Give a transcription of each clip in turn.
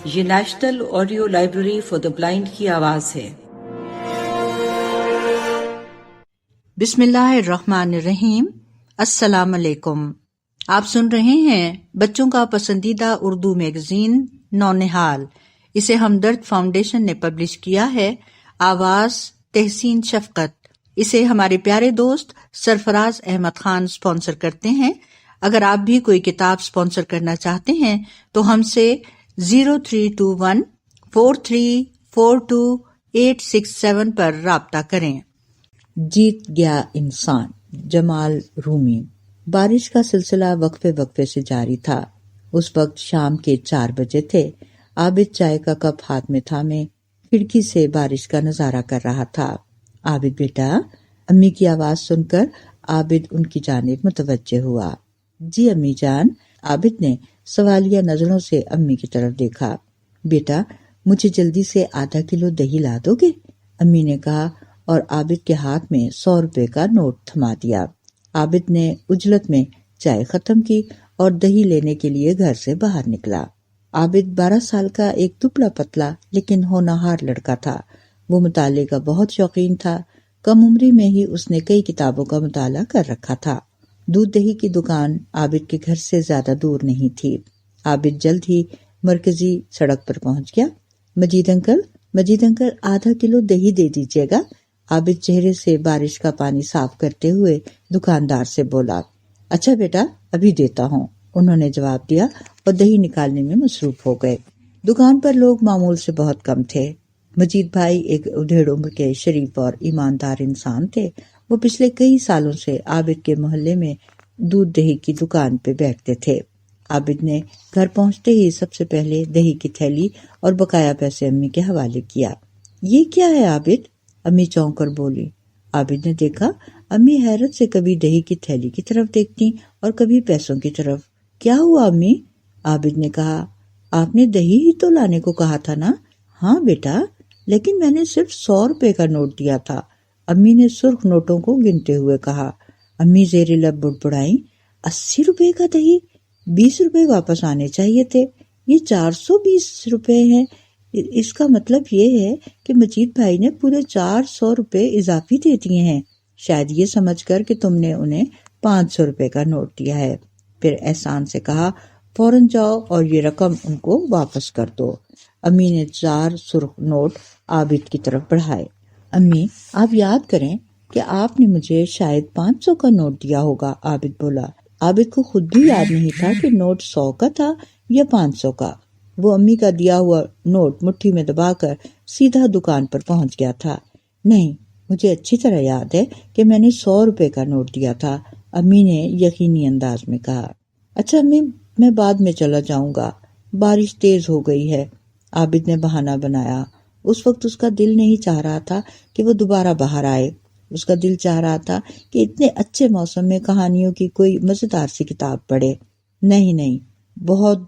یہ national audio library for the blind کی آواز ہے۔ بسم اللہ الرحمن الرحیم۔ السلام علیکم۔ آپ سن رہے ہیں بچوں کا پسندیدہ اردو میگزین نونہال۔ اسے ہمدرد فاؤنڈیشن نے پبلش کیا ہے۔ آواز تحسین شفقت۔ اسے ہمارے پیارے دوست سرفراز احمد خان سپانسر کرتے ہیں۔ اگر آپ بھی کوئی کتاب سپانسر کرنا چاہتے ہیں تو ہم سے 0321434287 پر رابطہ کریں۔ جیت گیا انسان، جمال رومی۔ بارش کا سلسلہ وقفے وقفے سے جاری تھا۔ اس وقت شام کے 4 بجے تھے۔ عابد چائے کا کپ ہاتھ میں تھامے کھڑکی سے بارش کا نظارہ کر رہا تھا۔ عابد بیٹا، امی کی آواز سن کر عابد ان کی جانب متوجہ ہوا۔ جی امی جان۔ عابد نے سوالیہ نظروں سے امی کی طرف دیکھا۔ بیٹا، مجھے جلدی سے ½ کلو دہی لا دو گے؟ امی نے کہا اور عابد کے ہاتھ میں 100 روپے کا نوٹ تھما دیا۔ عابد نے عجلت میں چائے ختم کی اور دہی لینے کے لیے گھر سے باہر نکلا۔ عابد 12 سال کا ایک دبلا پتلا لیکن ہونہار لڑکا تھا۔ وہ مطالعے کا بہت شوقین تھا۔ کم عمری میں ہی اس نے کئی کتابوں کا مطالعہ کر رکھا تھا۔ دودھ دہی کی دکان عابد کے گھر سے زیادہ دور نہیں تھی۔ عابد جلد ہی مرکزی سڑک پر پہنچ گیا۔ مجید انکل ½ کلو دہی دے دیجیے گا۔ عابد چہرے سے بارش کا پانی صاف کرتے ہوئے دکاندار سے بولا۔ اچھا بیٹا، ابھی دیتا ہوں، انہوں نے جواب دیا اور دہی نکالنے میں مصروف ہو گئے۔ دکان پر لوگ معمول سے بہت کم تھے۔ مجید بھائی ایک ادھیڑ عمر کے شریف اور ایماندار انسان تھے۔ وہ پچھلے کئی سالوں سے عابد کے محلے میں دودھ دہی کی دکان پہ بیٹھتے تھے۔ عابد نے گھر پہنچتے ہی سب سے پہلے دہی کی تھیلی اور بقایا پیسے امی کے حوالے کیا۔ یہ کیا ہے عابد؟ امی چونک کر بولی۔ عابد نے دیکھا امی حیرت سے کبھی دہی کی تھیلی کی طرف دیکھتی اور کبھی پیسوں کی طرف۔ کیا ہوا امی؟ عابد نے کہا۔ آپ نے دہی ہی تو لانے کو کہا تھا نا؟ ہاں بیٹا، لیکن میں نے صرف 100 روپے کا نوٹ دیا تھا، امی نے سرخ نوٹوں کو گنتے ہوئے کہا۔ امی زیر لب بڑبڑائیں۔ 80 روپے کا دہی؟ 20 روپے واپس آنے چاہیے تھے، یہ 420 روپے ہیں۔ اس کا مطلب یہ ہے کہ مجید بھائی نے پورے 400 روپے اضافی دے دیے ہیں، شاید یہ سمجھ کر کہ تم نے انہیں 500 روپے کا نوٹ دیا ہے۔ پھر احسان سے کہا فوراً جاؤ اور یہ رقم ان کو واپس کر دو۔ امی نے 4 سرخ نوٹ عابد کی طرف بڑھائے۔ امی آپ یاد کریں کہ آپ نے مجھے شاید 500 کا نوٹ دیا ہوگا، عابد بولا۔ عابد کو خود بھی یاد نہیں تھا کہ نوٹ 100 کا تھا یا 500 کا۔ وہ امی کا دیا ہوا نوٹ مٹھی میں دبا کر سیدھا دکان پر پہنچ گیا تھا۔ نہیں، مجھے اچھی طرح یاد ہے کہ میں نے 100 روپے کا نوٹ دیا تھا، امی نے یقینی انداز میں کہا۔ اچھا امی، میں بعد میں چلا جاؤں گا، بارش تیز ہو گئی ہے، عابد نے بہانہ بنایا۔ اس وقت اس کا دل نہیں چاہ رہا تھا کہ وہ دوبارہ باہر آئے۔ اس کا دل چاہ رہا تھا کہ اتنے اچھے موسم میں کہانیوں کی کوئی مزیدار سی کتاب پڑھے۔ نہیں، بہت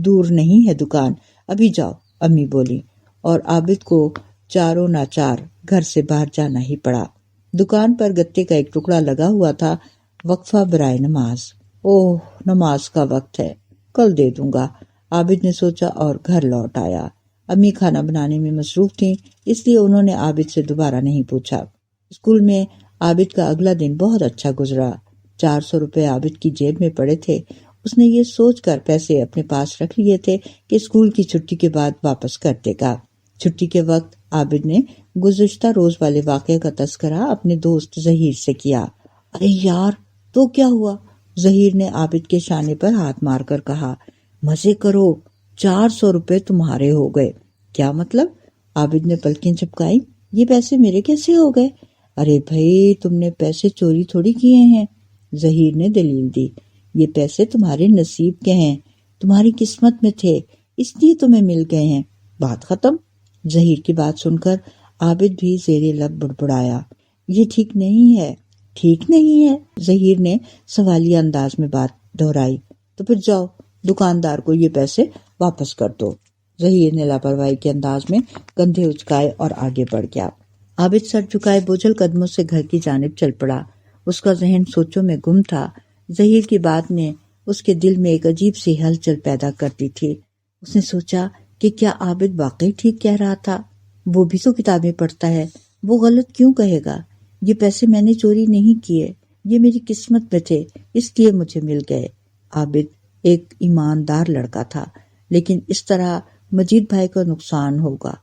دور نہیں ہے دکان، ابھی جاؤ، امی بولی، اور عابد کو چاروں ناچار گھر سے باہر جانا ہی پڑا۔ دکان پر گتے کا ایک ٹکڑا لگا ہوا تھا، وقفہ برائے نماز۔ اوہ، نماز کا وقت ہے، کل دے دوں گا، عابد نے سوچا اور گھر لوٹ آیا۔ امی کھانا بنانے میں مصروف تھیں، اس لیے انہوں نے عابد سے دوبارہ نہیں پوچھا۔ اسکول میں عابد کا اگلا دن بہت اچھا گزرا۔ 400 روپے عابد کی جیب میں پڑے تھے۔ اس نے یہ سوچ کر پیسے اپنے پاس رکھ لیے تھے کہ اسکول کی چھٹی کے بعد واپس کر دے گا۔ چھٹی کے وقت عابد نے گزشتہ روز والے واقعے کا تذکرہ اپنے دوست ظہیر سے کیا۔ ارے یار، تو کیا ہوا؟ ظہیر نے عابد کے شانے پر ہاتھ مار کر کہا۔ مزے کرو، 400 روپے تمہارے ہو گئے۔ کیا مطلب؟ عابد نے پلکیں جھپکائی۔ یہ پیسے میرے کیسے ہو گئے؟ ارے بھائی، تم نے پیسے چوری تھوڑی کیے ہیں، ظہیر نے دلیل دی۔ یہ پیسے تمہارے نصیب کے ہیں، تمہاری قسمت میں تھے، اس لیے تمہیں مل گئے ہیں، بات ختم۔ ظہیر کی بات سن کر عابد بھی زیر لب بڑبڑایا۔ یہ ٹھیک نہیں ہے، ظہیر نے سوالیہ انداز میں بات دہرائی۔ تو پھر جاؤ، دکاندار کو یہ پیسے واپس کر دو۔ ظہیر نے لاپرواہی کے انداز میں کندھے اچکائے اور آگے بڑھ گیا۔ عابد سر جھکائے بوجھل قدموں سے گھر کی جانب چل پڑا۔ اس کا ذہن سوچوں میں گم تھا۔ ظہیر کی بات نے اس کے دل میں ایک عجیب سی ہلچل پیدا کر دی تھی۔ اس نے سوچا کہ کیا عابد واقعی ٹھیک کہہ رہا تھا؟ وہ بھی تو کتابیں پڑھتا ہے، وہ غلط کیوں کہے گا؟ یہ پیسے میں نے چوری نہیں کیے، یہ میری قسمت میں تھے، اس لیے مجھے مل گئے۔ عابد ایک ایماندار لڑکا تھا، لیکن اس طرح مجید بھائی کا نقصان ہوگا۔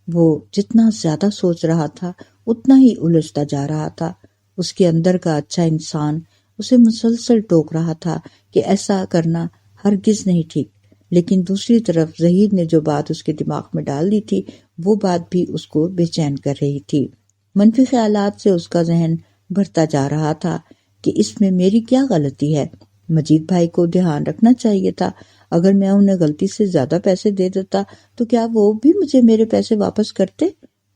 وہ جتنا زیادہ سوچ رہا تھا اتنا ہی الجھتا جا رہا تھا۔ اس کے اندر کا اچھا انسان اسے مسلسل ٹوک رہا تھا کہ ایسا کرنا ہرگز نہیں ٹھیک، لیکن دوسری طرف ظہیر نے جو بات اس کے دماغ میں ڈال دی تھی وہ بات بھی اس کو بے چین کر رہی تھی۔ منفی خیالات سے اس کا ذہن بھرتا جا رہا تھا کہ اس میں میری کیا غلطی ہے؟ مجید بھائی کو دھیان رکھنا چاہیے تھا، اگر میں انہیں غلطی سے زیادہ پیسے دے دیتا تو کیا وہ بھی مجھے میرے پیسے واپس کرتے؟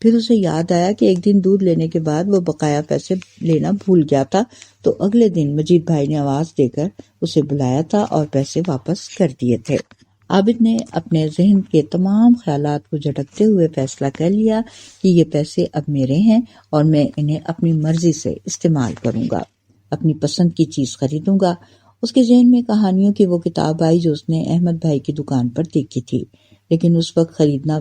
پھر اسے یاد آیا کہ ایک دن دودھ لینے کے بعد وہ بقایا پیسے لینا بھول گیا تھا، تو اگلے دن مجید بھائی نے آواز دے کر اسے بلایا تھا اور پیسے واپس کر دیے تھے۔ عابد نے اپنے ذہن کے تمام خیالات کو جھٹکتے ہوئے فیصلہ کر لیا کہ یہ پیسے اب میرے ہیں اور میں انہیں اپنی مرضی سے استعمال کروں گا، اپنی پسند کی چیز خریدوں گا۔ اس کے ذہن میں کہانیوں کی وہ کتاب آئی جو اس نے احمد بھائی کی دکان پر دیکھی تھی، لیکن اس وقت خرید نہ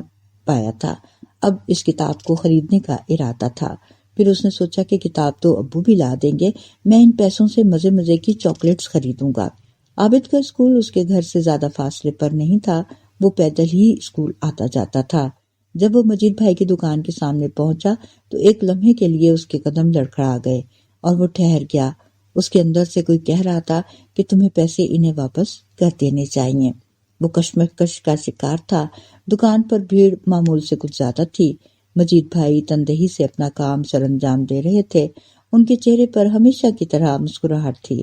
پایا تھا۔ اب اس کتاب کو خریدنے کا ارادہ تھا۔ پھر اس نے سوچا کہ کتاب تو ابو بھی لا دیں گے، میں ان پیسوں سے مزے مزے کی چاکلیٹس خریدوں گا۔ عابد کا اسکول اس کے گھر سے زیادہ فاصلے پر نہیں تھا، وہ پیدل ہی اسکول آتا جاتا تھا۔ جب وہ مجید بھائی کی دکان کے سامنے پہنچا تو ایک لمحے کے لیے اس کے قدم لڑکھڑا گئے اور وہ ٹھہر گیا۔ اس کے اندر سے کوئی کہہ رہا تھا کہ تمہیں پیسے انہیں واپس کر دینے چاہیے۔ وہ کشمکش کا شکار تھا۔ دکان پر بھیڑ معمول سے کچھ زیادہ تھی۔ مجید بھائی تندہی سے اپنا کام سر انجام دے رہے تھے۔ ان کے چہرے پر ہمیشہ کی طرح مسکراہٹ تھی۔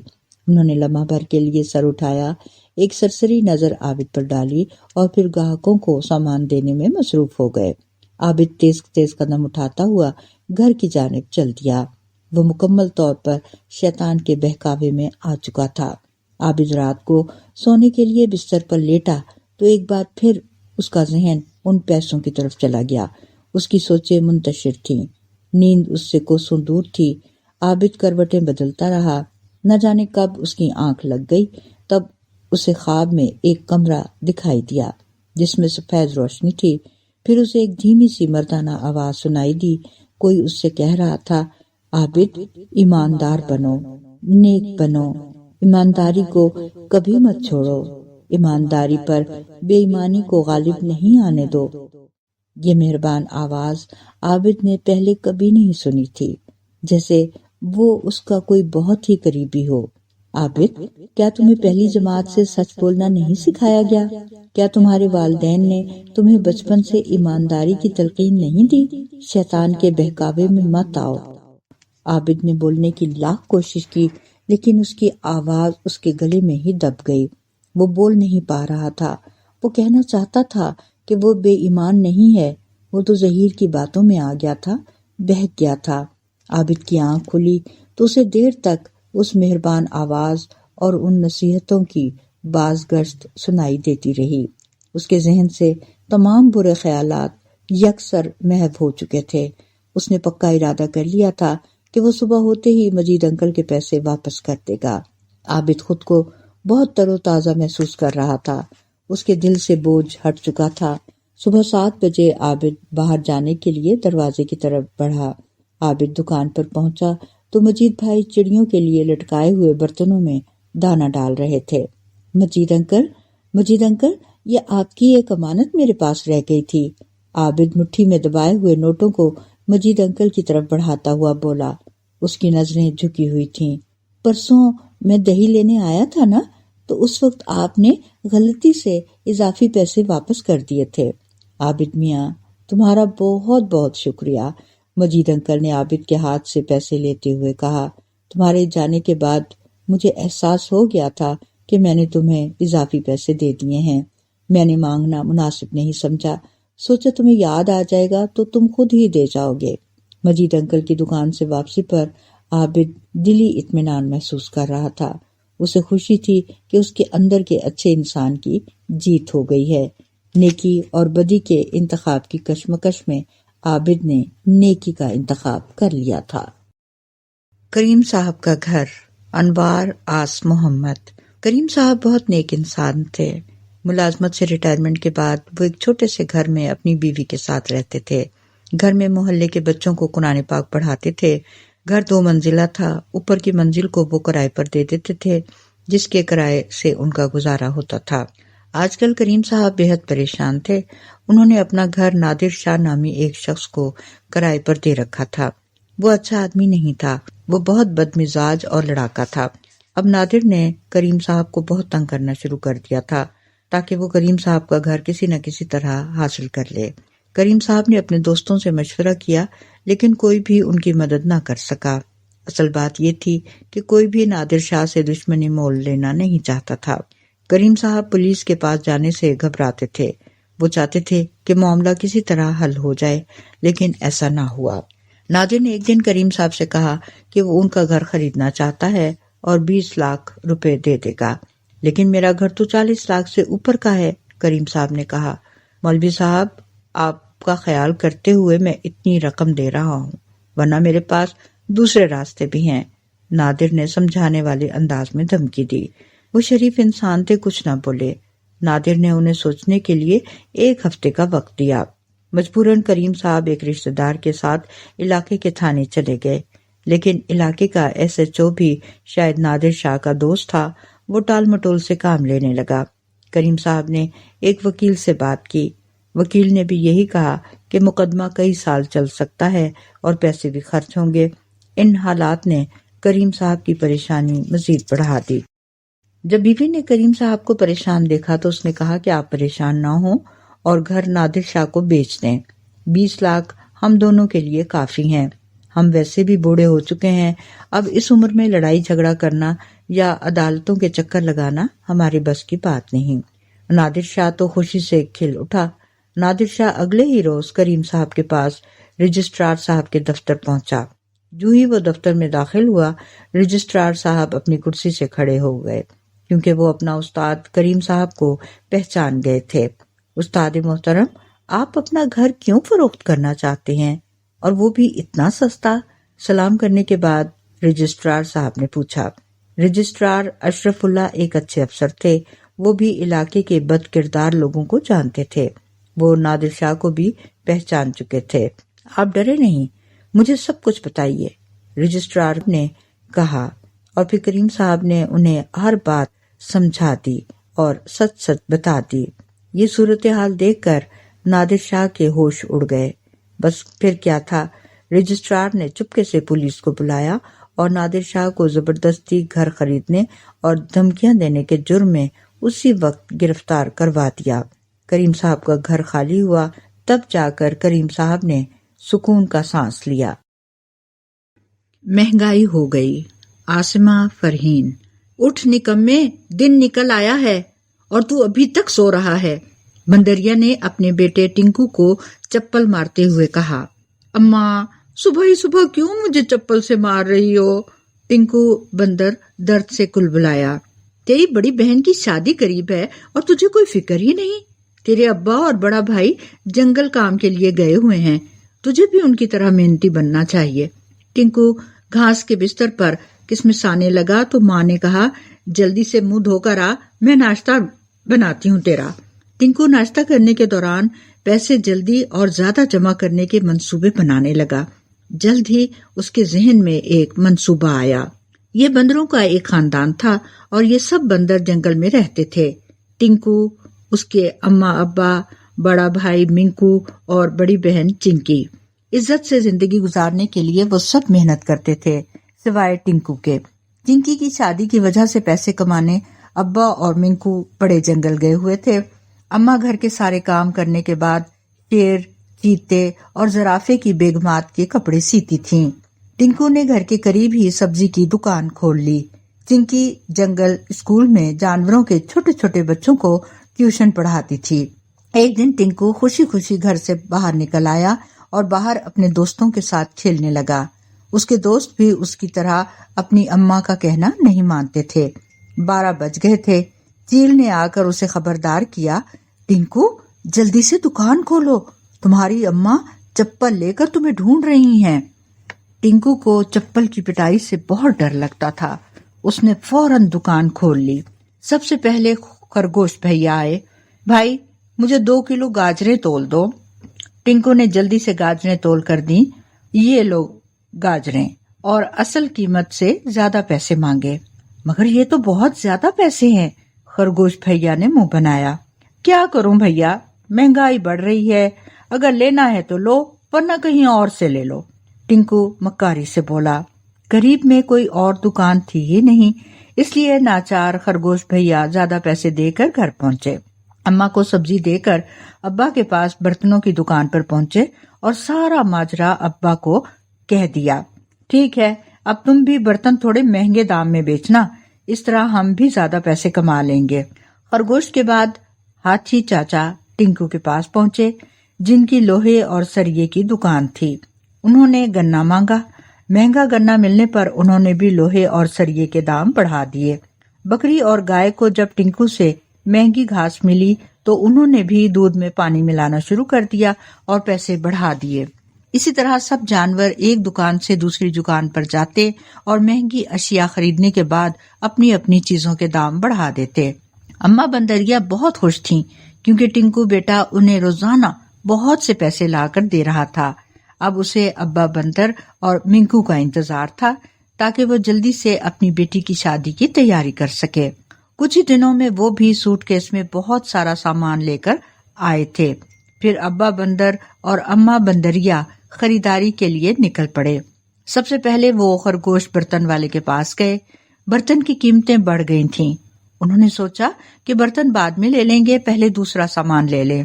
انہوں نے لمحہ بھر کے لیے سر اٹھایا، ایک سرسری نظر عابد پر ڈالی اور پھر گاہکوں کو سامان دینے میں مصروف ہو گئے۔ عابد تیز تیز قدم اٹھاتا ہوا گھر کی جانب چل دیا۔ وہ مکمل طور پر شیطان کے بہکاوے میں آ چکا تھا۔ عابد رات کو سونے کے لیے بستر پر لیٹا تو ایک بار پھر اس کا ذہن ان پیسوں کی طرف چلا گیا۔ اس کی سوچیں منتشر تھیں، نیند اس سے کوسوں دور تھی۔ عابد کروٹیں بدلتا رہا، نہ جانے کب اس کی آنکھ لگ گئی۔ تب اسے خواب میں ایک کمرہ دکھائی دیا جس میں سفید روشنی تھی۔ پھر اسے ایک دھیمی سی مردانہ آواز سنائی دی۔ کوئی اس سے کہہ رہا تھا، عابد ایماندار بنو، نیک بنو، ایمانداری کو کبھی مت چھوڑو، ایمانداری پر بے ایمانی کو غالب نہیں آنے دو۔ یہ مہربان آواز عابد نے پہلے کبھی نہیں سنی تھی، جیسے وہ اس کا کوئی بہت ہی قریبی ہو۔ عابد، کیا تمہیں پہلی جماعت سے سچ بولنا نہیں سکھایا گیا؟ کیا تمہارے والدین نے تمہیں بچپن سے ایمانداری کی تلقین نہیں دی؟ شیطان کے بہکاوے میں مت آؤ۔ عابد نے بولنے کی لاکھ کوشش کی، لیکن اس کی آواز اس کے گلے میں ہی دب گئی۔ وہ بول نہیں پا رہا تھا۔ وہ کہنا چاہتا تھا کہ وہ بے ایمان نہیں ہے، وہ تو ظہیر کی باتوں میں آ گیا تھا، بہک گیا تھا۔ عابد کی آنکھ کھلی تو اسے دیر تک اس مہربان آواز اور ان نصیحتوں کی بازگشت سنائی دیتی رہی۔ اس کے ذہن سے تمام برے خیالات یکسر محو ہو چکے تھے۔ اس نے پکا ارادہ کر لیا تھا کہ وہ صبح ہوتے ہی مجید انکل کے پیسے واپس کر دے گا۔ عابد خود کو بہت تر و تازہ محسوس کر رہا تھا۔ اس کے دل سے بوجھ ہٹ چکا تھا۔ صبح 7 بجے عابد باہر جانے کے لیے دروازے کی طرف بڑھا۔ عابد دکان پر پہنچا تو مجید بھائی چڑیوں کے لیے لٹکائے ہوئے برتنوں میں دانہ ڈال رہے تھے۔ مجید انکل، یہ آپ کی ایک امانت میرے پاس رہ گئی تھی۔ عابد مٹھی میں دبائے ہوئے نوٹوں کو مجید انکل کی طرف بڑھاتا ہوا بولا۔ اس کی نظریں جھکی ہوئی تھیں۔ پرسوں میں دہی لینے آیا تھا نا، تو اس وقت آپ نے غلطی سے اضافی پیسے واپس کر دیے تھے۔ عابد میاں، تمہارا بہت بہت شکریہ۔ مجید انکل نے عابد کے ہاتھ سے پیسے لیتے ہوئے کہا، تمہارے جانے کے بعد مجھے احساس ہو گیا تھا کہ میں نے تمہیں اضافی پیسے دے دیے ہیں۔ میں نے مانگنا مناسب نہیں سمجھا، سوچا تمہیں یاد آ جائے گا تو تم خود ہی دے جاؤ گے۔ مجید انکل کی دکان سے واپسی پر عابد دلی اطمینان محسوس کر رہا تھا۔ اسے خوشی تھی کہ اس کے اندر کے اچھے انسان کی جیت ہو گئی ہے۔ نیکی اور بدی کے انتخاب کی کشمکش میں عابد نے نیکی کا انتخاب کر لیا تھا۔ کریم صاحب کا گھر، انوار آس محمد۔ کریم صاحب بہت نیک انسان تھے۔ ملازمت سے ریٹائرمنٹ کے بعد وہ ایک چھوٹے سے گھر میں اپنی بیوی کے ساتھ رہتے تھے۔ گھر میں محلے کے بچوں کو قرآن پاک پڑھاتے تھے۔ گھر 2 منزلہ تھا، اوپر کی منزل کو وہ کرائے پر دے دیتے تھے، جس کے کرائے سے ان کا گزارا ہوتا تھا۔ آج کل کریم صاحب بے حد پریشان تھے۔ انہوں نے اپنا گھر نادر شاہ نامی ایک شخص کو کرائے پر دے رکھا تھا۔ وہ اچھا آدمی نہیں تھا، وہ بہت بدمزاج اور لڑاکا تھا۔ اب نادر نے کریم صاحب کو بہت تنگ کرنا شروع کر دیا تھا تاکہ وہ کریم صاحب کا گھر کسی نہ کسی طرح حاصل کر لے۔ کریم صاحب نے اپنے دوستوں سے مشورہ کیا، لیکن کوئی بھی ان کی مدد نہ کر سکا۔ اصل بات یہ تھی کہ کوئی بھی نادر شاہ سے دشمنی مول لینا نہیں چاہتا تھا۔ کریم صاحب پولیس کے پاس جانے سے گھبراتے تھے۔ وہ چاہتے تھے کہ معاملہ کسی طرح حل ہو جائے، لیکن ایسا نہ ہوا۔ نادر نے ایک دن کریم صاحب سے کہا کہ وہ ان کا گھر خریدنا چاہتا ہے اور 20 لاکھ روپے دے دے گا۔ لیکن میرا گھر تو 40 لاکھ سے اوپر کا ہے، کریم صاحب نے کہا۔ مولوی صاحب، آپ کا خیال کرتے ہوئے میں اتنی رقم دے رہا ہوں، ورنہ میرے پاس دوسرے راستے بھی ہیں، نادر نے سمجھانے والے انداز میں دھمکی دی۔ وہ شریف انسان تھے، کچھ نہ بولے۔ نادر نے انہیں سوچنے کے لیے 1 ہفتے کا وقت دیا۔ مجبوراً کریم صاحب ایک رشتہ دار کے ساتھ علاقے کے تھانے چلے گئے، لیکن علاقے کا SHO بھی شاید نادر شاہ کا دوست تھا۔ وہ ٹال مٹول سے کام لینے لگا۔ کریم صاحب نے ایک وکیل سے بات کی۔ وکیل نے بھی یہی کہا کہ مقدمہ کئی سال چل سکتا ہے اور پیسے بھی خرچ ہوں گے۔ ان حالات نے کریم صاحب کی پریشانی مزید بڑھا دی۔ جب بیوی نے کریم صاحب کو پریشان دیکھا تو اس نے کہا کہ آپ پریشان نہ ہوں اور گھر نادر شاہ کو بیچ دیں۔ 20 لاکھ ہم دونوں کے لیے کافی ہیں۔ ہم ویسے بھی بوڑھے ہو چکے ہیں، اب اس عمر میں لڑائی جھگڑا کرنا یا عدالتوں کے چکر لگانا ہمارے بس کی بات نہیں۔ نادر شاہ تو خوشی سے کھل اٹھا۔ نادر شاہ اگلے ہی روز کریم صاحب کے پاس رجسٹرار صاحب کے دفتر پہنچا۔ جو ہی وہ دفتر میں داخل ہوا، رجسٹرار صاحب اپنی کرسی سے کھڑے ہو گئے، کیونکہ وہ اپنا استاد کریم صاحب کو پہچان گئے تھے۔ استاد محترم، آپ اپنا گھر کیوں فروخت کرنا چاہتے ہیں، اور وہ بھی اتنا سستا؟ سلام کرنے کے بعد رجسٹرار صاحب نے پوچھا۔ رجسٹرار اشرف اللہ ایک اچھے افسر تھے۔ وہ بھی علاقے کے بد کردار لوگوں کو جانتے تھے۔ وہ نادر شاہ کو بھی پہچان چکے تھے۔ آپ ڈرے نہیں، مجھے سب کچھ بتائیے، رجسٹرار نے کہا، اور پھر کریم صاحب نے انہیں ہر بات سمجھا دی اور سچ سچ بتا دی۔ یہ صورتحال دیکھ کر نادر شاہ کے ہوش اڑ گئے۔ بس پھر کیا تھا، رجسٹرار نے چپکے سے پولیس کو بلایا اور نادر شاہ کو زبردستی گھر خریدنے اور دھمکیاں دینے کے جرم میں اسی وقت گرفتار کروا دیا۔ کریم صاحب کا گھر خالی ہوا، تب جا کر کریم صاحب نے سکون کا سانس لیا۔ مہنگائی ہو گئی۔ عاصمہ فرحین، اٹھ نکمے، دن نکل آیا ہے اور تو ابھی تک سو رہا ہے، بندریا نے اپنے بیٹے ٹنکو کو چپل مارتے ہوئے کہا۔ اماں، صبح ہی صبح کیوں مجھے چپل سے مار رہی ہو؟ ٹنکو بندر درد سے کلبلایا۔ تیری بڑی بہن کی شادی قریب ہے اور تجھے کوئی فکر ہی نہیں۔ تیرے ابا اور بڑا بھائی جنگل کام کے لیے گئے ہوئے ہیں، تجھے بھی ان کی طرح محنتی بننا چاہیے۔ ٹنکو گھاس کے بستر پر کسمسانے لگا تو ماں نے کہا، جلدی سے منہ دھو کر آ، میں ناشتہ بناتی ہوں تیرا۔ ٹنکو ناشتہ کرنے کے دوران پیسے جلدی اور زیادہ جمع کرنے کے منصوبے بنانے لگا۔ جلد ہی اس کے ذہن میں ایک منصوبہ آیا۔ یہ بندروں کا ایک خاندان تھا اور یہ سب بندر جنگل میں رہتے تھے۔ ٹنکو، اس کے اماں ابا، بڑا بھائی منکو اور بڑی بہن چنکی۔ عزت سے زندگی گزارنے کے لیے وہ سب محنت کرتے تھے، سوائے ٹنکو کے۔ چنکی کی شادی کی وجہ سے پیسے کمانے ابا اور منکو بڑے جنگل گئے ہوئے تھے۔ اماں گھر کے سارے کام کرنے کے بعد شیر، چیتے اور زرافے کی بیگمات کے کپڑے سیتی تھیں۔ ٹنکو نے گھر کے قریب ہی سبزی کی دکان کھول لی۔ چنکی جنگل اسکول میں جانوروں کے چھوٹے چھوٹے بچوں کو ٹیوشن پڑھاتی تھی۔ ایک دن ٹنکو خوشی خوشی گھر سے باہر نکل آیا اور باہر اپنے دوستوں کے ساتھ کھیلنے لگا۔ اس کے دوست بھی اس کی طرح اپنی اماں کا کہنا نہیں مانتے تھے۔ 12 بج گئے تھے۔ چیل نے آ کر اسے خبردار کیا، ٹنکو جلدی سے دکان کھولو، تمہاری اماں چپل لے کر تمہیں ڈھونڈ رہی ہیں۔ ٹنکو کو چپل کی پٹائی سے بہت ڈر لگتا تھا۔ اس نے فوراً دکان کھول لی۔ سب سے پہلے خرگوش بھیا آئے۔ بھائی مجھے 2 کلو گاجریں تول دو۔ ٹنکو نے جلدی سے گاجریں تول کر دیں۔ یہ لو گاجریں، اور اصل قیمت سے زیادہ پیسے مانگے۔ مگر یہ تو بہت زیادہ پیسے ہیں، خرگوش بھیا نے منہ بنایا۔ کیا کروں بھیا، مہنگائی بڑھ رہی ہے، اگر لینا ہے تو لو ورنہ کہیں اور سے لے لو، ٹنکو مکاری سے بولا۔ قریب میں کوئی اور دکان تھی ہی نہیں، اس لیے ناچار خرگوش بھیا زیادہ پیسے دے کر گھر پہنچے۔ اماں کو سبزی دے کر ابا کے پاس برتنوں کی دکان پر پہنچے اور سارا ماجرا ابا کو کہہ دیا۔ ٹھیک ہے، اب تم بھی برتن تھوڑے مہنگے دام میں بیچنا، اس طرح ہم بھی زیادہ پیسے کما لیں گے۔ خرگوش کے بعد ہاتھی چاچا ٹنکو کے پاس پہنچے، جن کی لوہے اور سریے کی دکان تھی۔ انہوں نے گنا مانگا۔ مہنگا گنا ملنے پر انہوں نے بھی لوہے اور سریے کے دام بڑھا دیے۔ بکری اور گائے کو جب ٹنکو سے مہنگی گھاس ملی تو انہوں نے بھی دودھ میں پانی ملانا شروع کر دیا اور پیسے بڑھا دیے۔ اسی طرح سب جانور ایک دکان سے دوسری دکان پر جاتے اور مہنگی اشیاء خریدنے کے بعد اپنی اپنی چیزوں کے دام بڑھا دیتے۔ اماں بندریا بہت خوش تھیں کیونکہ ٹنکو بیٹا انہیں روزانہ بہت سے پیسے لا کر دے رہا تھا۔ اب اسے ابا بندر اور منکو کا انتظار تھا تاکہ وہ جلدی سے اپنی بیٹی کی شادی کی تیاری کر سکے۔ کچھ ہی دنوں میں وہ بھی سوٹ کیس میں بہت سارا سامان لے کر آئے تھے۔ پھر ابا بندر اور اماں بندریا خریداری کے لیے نکل پڑے۔ سب سے پہلے وہ خرگوش برتن والے کے پاس گئے۔ برتن کی قیمتیں بڑھ گئی تھیں۔ انہوں نے سوچا کہ برتن بعد میں لے لیں گے، پہلے دوسرا سامان لے لیں۔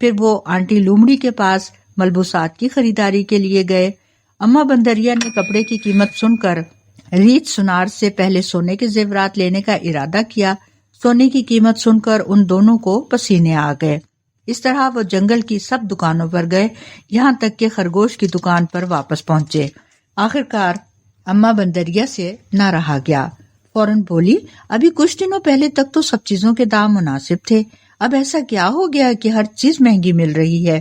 پھر وہ آنٹی لومڑی کے پاس ملبوسات کی خریداری کے لیے گئے۔ اماں بندریا نے کپڑے کی قیمت سن کر ریچھ سنار سے پہلے سونے کے زیورات لینے کا ارادہ کیا۔ سونے کی قیمت سن کر ان دونوں کو پسینے آ گئے۔ اس طرح وہ جنگل کی سب دکانوں پر گئے، یہاں تک کہ خرگوش کی دکان پر واپس پہنچے۔ آخرکار اماں بندریا سے نہ رہا گیا، فوراً بولی، ابھی کچھ دنوں پہلے تک تو سب چیزوں کے دام مناسب تھے، اب ایسا کیا ہو گیا کہ ہر چیز مہنگی مل رہی ہے؟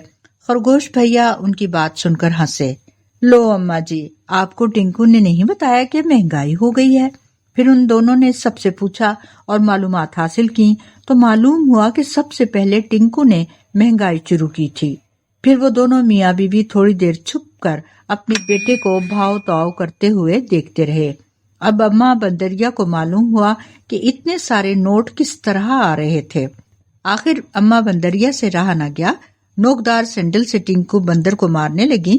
خرگوش بھیا ان کی بات سن کر ہنسے۔ لو اماں جی، آپ کو ٹنکو نے نہیں بتایا کہ مہنگائی ہو گئی ہے؟ پھر ان دونوں نے سب سے پوچھا اور معلومات حاصل کی تو معلوم ہوا کہ سب سے پہلے ٹنکو نے مہنگائی شروع کی تھی۔ پھر وہ دونوں میاں بیوی تھوڑی دیر چھپ کر اپنے بیٹے کو بھاؤ تاؤ کرتے ہوئے دیکھتے رہے۔ اب اماں بندریا کو معلوم ہوا کہ اتنے سارے نوٹ کس طرح آ رہے تھے۔ آخر اماں بندریا سے رہا نہ گیا، نوکدار سینڈل سے ٹنکو بندر کو مارنے لگی۔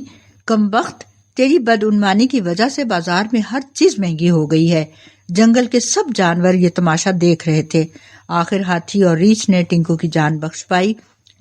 کمبخت، تیری بدعنوانی کی وجہ سے بازار میں ہر چیز مہنگی ہو گئی ہے۔ جنگل کے سب جانور یہ تماشا دیکھ رہے تھے۔ آخر ہاتھی اور ریچھ نے ٹنکو کی جان بخش پائی۔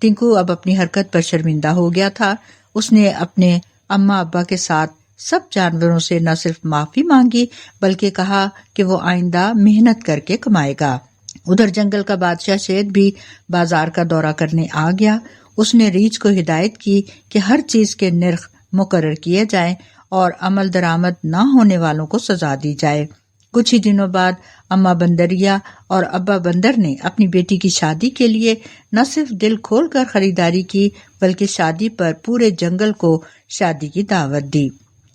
ٹنکو اب اپنی حرکت پر شرمندہ ہو گیا تھا۔ اس نے اپنے اماں ابا کے ساتھ سب جانوروں سے نہ صرف معافی مانگی بلکہ کہا کہ وہ آئندہ محنت کر کے کمائے گا۔ ادھر جنگل کا بادشاہ شیر بھی بازار کا دورہ کرنے آ گیا۔ اس نے ریچھ کو ہدایت کی کہ ہر چیز کے نرخ مقرر کیے جائیں اور عمل درآمد نہ ہونے والوں کو سزا دی جائے۔ کچھ ہی دنوں بعد اماں بندریا اور ابا بندر نے اپنی بیٹی کی شادی کے لیے نہ صرف دل کھول کر خریداری کی بلکہ شادی پر پورے جنگل کو شادی کی دعوت دی۔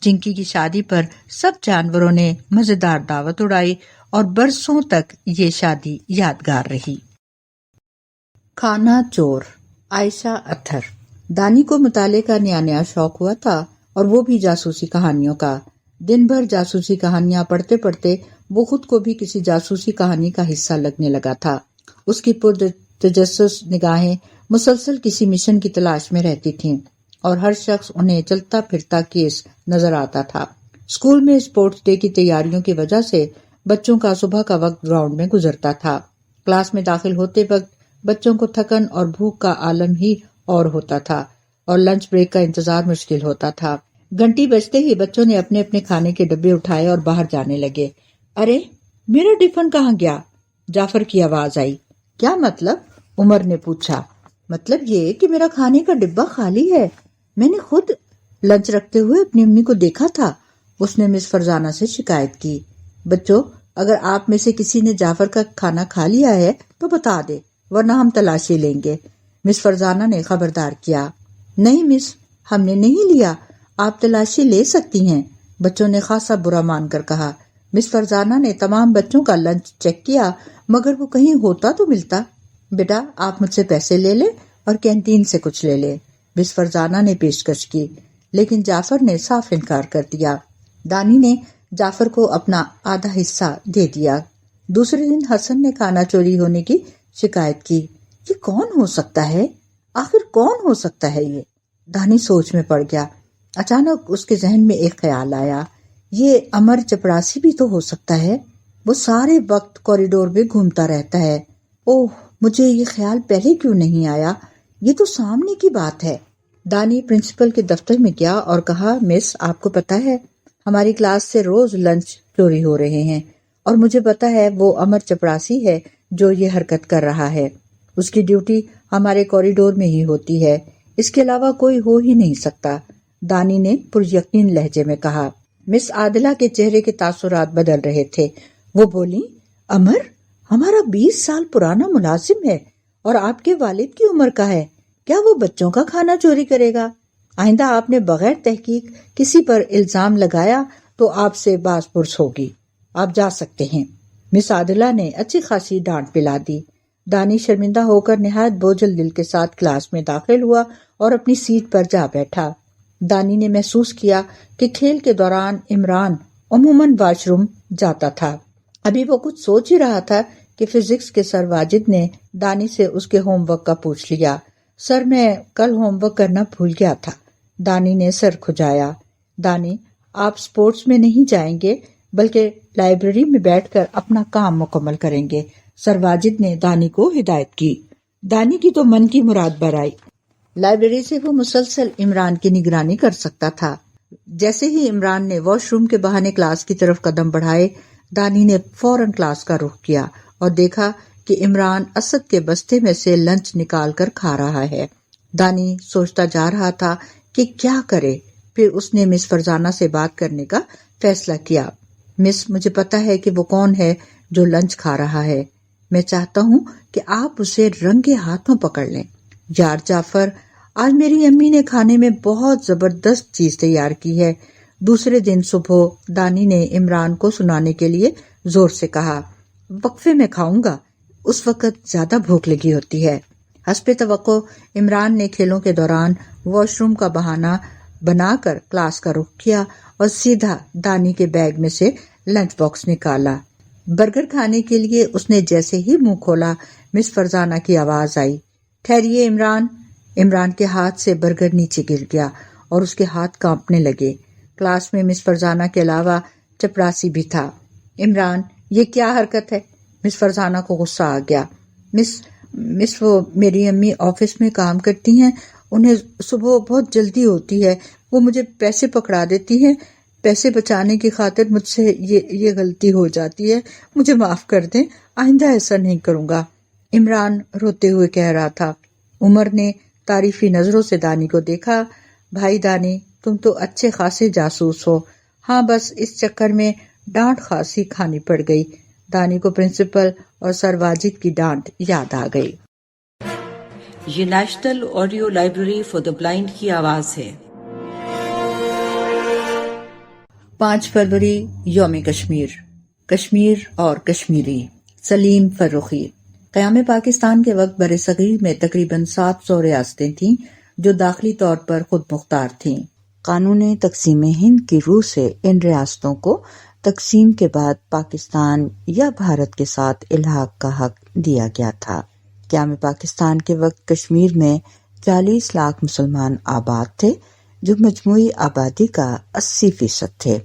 چنکی کی شادی پر سب جانوروں نے مزیدار دعوت اڑائی اور برسوں تک یہ شادی یادگار رہی۔ کھانا چور، عائشہ اطہر۔ دانی کو مطالعے کا نیا نیا شوق ہوا تھا اور وہ بھی جاسوسی کہانیوں کا۔ دن بھر جاسوسی کہانیاں پڑھتے پڑھتے وہ خود کو بھی کسی جاسوسی کہانی کا حصہ لگنے لگا تھا۔ اس کی پرتجسس نگاہیں مسلسل کسی مشن کی تلاش میں رہتی تھیں اور ہر شخص انہیں چلتا پھرتا کیس نظر آتا تھا۔ اسکول میں اسپورٹس ڈے کی تیاریوں کی وجہ سے بچوں کا صبح کا وقت گراؤنڈ میں گزرتا تھا۔ کلاس میں داخل ہوتے وقت بچوں کو تھکن اور بھوک کا عالم ہی اور ہوتا تھا اور لنچ بریک کا انتظار مشکل ہوتا تھا۔ گھنٹی بجتے ہی بچوں نے اپنے اپنے کھانے کے ڈبے اٹھائے اور باہر جانے لگے۔ ارے میرا ٹفن کہاں گیا؟ جعفر کی آواز آئی۔ کیا مطلب؟ عمر نے پوچھا۔ مطلب یہ کہ میرا کھانے کا ڈبہ خالی ہے، میں نے خود لنچ رکھتے ہوئے اپنی امی کو دیکھا تھا، اس نے مس فرزانہ سے شکایت کی۔ بچوں، اگر آپ میں سے کسی نے جعفر کا کھانا کھا لیا ہے تو بتا دے ورنہ ہم تلاشی لیں گے، مس فرزانہ نے خبردار کیا۔ نہیں مس، ہم نے نہیں لیا، آپ تلاشی لے سکتی ہیں، بچوں نے خاصا برا مان کر کہا۔ مس فرزانہ نے تمام بچوں کا لنچ چیک کیا مگر وہ کہیں ہوتا تو ملتا۔ بیٹا آپ مجھ سے پیسے لے لیں اور کینٹین سے کچھ لے لیں، مس فرزانہ نے پیشکش کی، لیکن جعفر نے صاف انکار کر دیا۔ دانی نے جعفر کو اپنا آدھا حصہ دے دیا۔ دوسرے دن حسن نے کھانا چوری ہونے کی شکایت کی۔ یہ کون ہو سکتا ہے؟ آخر کون ہو سکتا ہے یہ؟ دانی سوچ میں پڑ گیا۔ اچانک اس کے ذہن میں ایک خیال آیا، یہ امر چپراسی بھی تو ہو سکتا ہے، وہ سارے وقت کوریڈور میں گھومتا رہتا ہے۔ اوہ، مجھے یہ خیال پہلے کیوں نہیں آیا؟ یہ تو سامنے کی بات ہے۔ دانی پرنسپل کے دفتر میں گیا اور کہا، مس آپ کو پتا ہے ہماری کلاس سے روز لنچ چوری ہو رہے ہیں، اور مجھے پتا ہے وہ امر چپراسی ہے جو یہ حرکت کر رہا ہے۔ اس کی ڈیوٹی ہمارے کوریڈور میں ہی ہوتی ہے، اس کے علاوہ کوئی ہو ہی نہیں سکتا، دانی نے پریقین لہجے میں کہا۔ مس عادلہ کے چہرے کے تاثرات بدل رہے تھے۔ وہ بولی، امر ہمارا 20 سال پرانا ملازم ہے اور آپ کے والد کی عمر کا ہے، کیا وہ بچوں کا کھانا چوری کرے گا؟ آئندہ آپ نے بغیر تحقیق کسی پر الزام لگایا تو آپ سے باز پرس ہوگی، آپ جا سکتے ہیں۔ مس عادلہ نے اچھی خاصی ڈانٹ پلا دی۔ دانی شرمندہ ہو کر نہایت بوجھل دل کے ساتھ کلاس میں داخل ہوا اور اپنی سیٹ پر جا بیٹھا۔ دانی نے محسوس کیا کہ کھیل کے دوران عمران عموماً واش روم جاتا تھا۔ ابھی وہ کچھ سوچ ہی رہا تھا کہ فزکس کے سر واجد نے دانی سے اس کے ہوم ورک کا پوچھ لیا۔ سر میں کل ہوم ورک کرنا بھول گیا تھا۔ دانی نے سر کھجایا۔ دانی، آپ سپورٹس میں نہیں جائیں گے بلکہ لائبریری میں بیٹھ کر اپنا کام مکمل کریں گے، سر واجد نے دانی کو ہدایت کی۔ دانی کی تو من کی مراد بر آئی۔ لائبریری سے وہ مسلسل عمران کی نگرانی کر سکتا تھا۔ جیسے ہی عمران نے واش روم کے بہانے کلاس کی طرف قدم بڑھائے، دانی نے فوراً کلاس کا رخ کیا اور دیکھا کہ عمران اسد کے بستے میں سے لنچ نکال کر کھا رہا ہے۔ دانی سوچتا جا رہا تھا کہ کیا کرے۔ پھر اس نے مس فرزانہ سے بات کرنے کا فیصلہ کیا۔ مس، مجھے پتا ہے کہ وہ کون ہے جو لنچ کھا رہا ہے، میں چاہتا ہوں کہ آپ اسے رنگے ہاتھوں پکڑ لیں۔ یار جعفر، آج میری امی نے کھانے میں بہت زبردست چیز تیار کی ہے۔ دوسرے دن صبح دانی نے عمران کو سنانے کے لیے زور سے کہا، وقفے میں کھاؤں گا، اس وقت زیادہ بھوک لگی ہوتی ہے۔ حسب توقع عمران نے کھیلوں کے دوران واش روم کا بہانہ بنا کر کلاس کا رخ کیا اور سیدھا دانی کے بیگ میں سے لنچ باکس نکالا۔ برگر کھانے کے لیے اس نے جیسے ہی منہ کھولا، مس فرزانہ کی آواز آئی، ٹھہریے عمران۔ عمران کے ہاتھ سے برگر نیچے گر گیا اور اس کے ہاتھ کانپنے لگے۔ کلاس میں مس فرزانہ کے علاوہ چپراسی بھی تھا۔ عمران، یہ کیا حرکت ہے؟ مس فرزانہ کو غصہ آ گیا۔ مس وہ میری امی آفس میں کام کرتی ہیں، انہیں صبح بہت جلدی ہوتی ہے، وہ مجھے پیسے پکڑا دیتی ہیں، پیسے بچانے کی خاطر مجھ سے یہ غلطی ہو جاتی ہے، مجھے معاف کر دیں، آئندہ ایسا نہیں کروں گا، عمران روتے ہوئے کہہ رہا تھا۔ عمر نے تعریفی نظروں سے دانی کو دیکھا۔ بھائی دانی، تم تو اچھے خاصے جاسوس ہو۔ ہاں، بس اس چکر میں ڈانٹ خاصی کھانی پڑ گئی۔ دانی کو پرنسپل اور سر واجد کی ڈانٹ یاد آ گئی۔ یہ national audio library for the blind کی آواز ہے۔ 5 فروری یوم کشمیر، کشمیر اور کشمیری، سلیم فروخی۔ قیام پاکستان کے وقت برصغیر میں تقریباً 700 ریاستیں تھیں جو داخلی طور پر خود مختار تھیں۔ قانون تقسیم ہند کی روح سے ان ریاستوں کو تقسیم کے بعد پاکستان یا بھارت کے ساتھ الحاق کا حق دیا گیا تھا۔ قیام پاکستان کے وقت کشمیر میں 40 لاکھ مسلمان آباد تھے جو مجموعی آبادی کا 80% تھے۔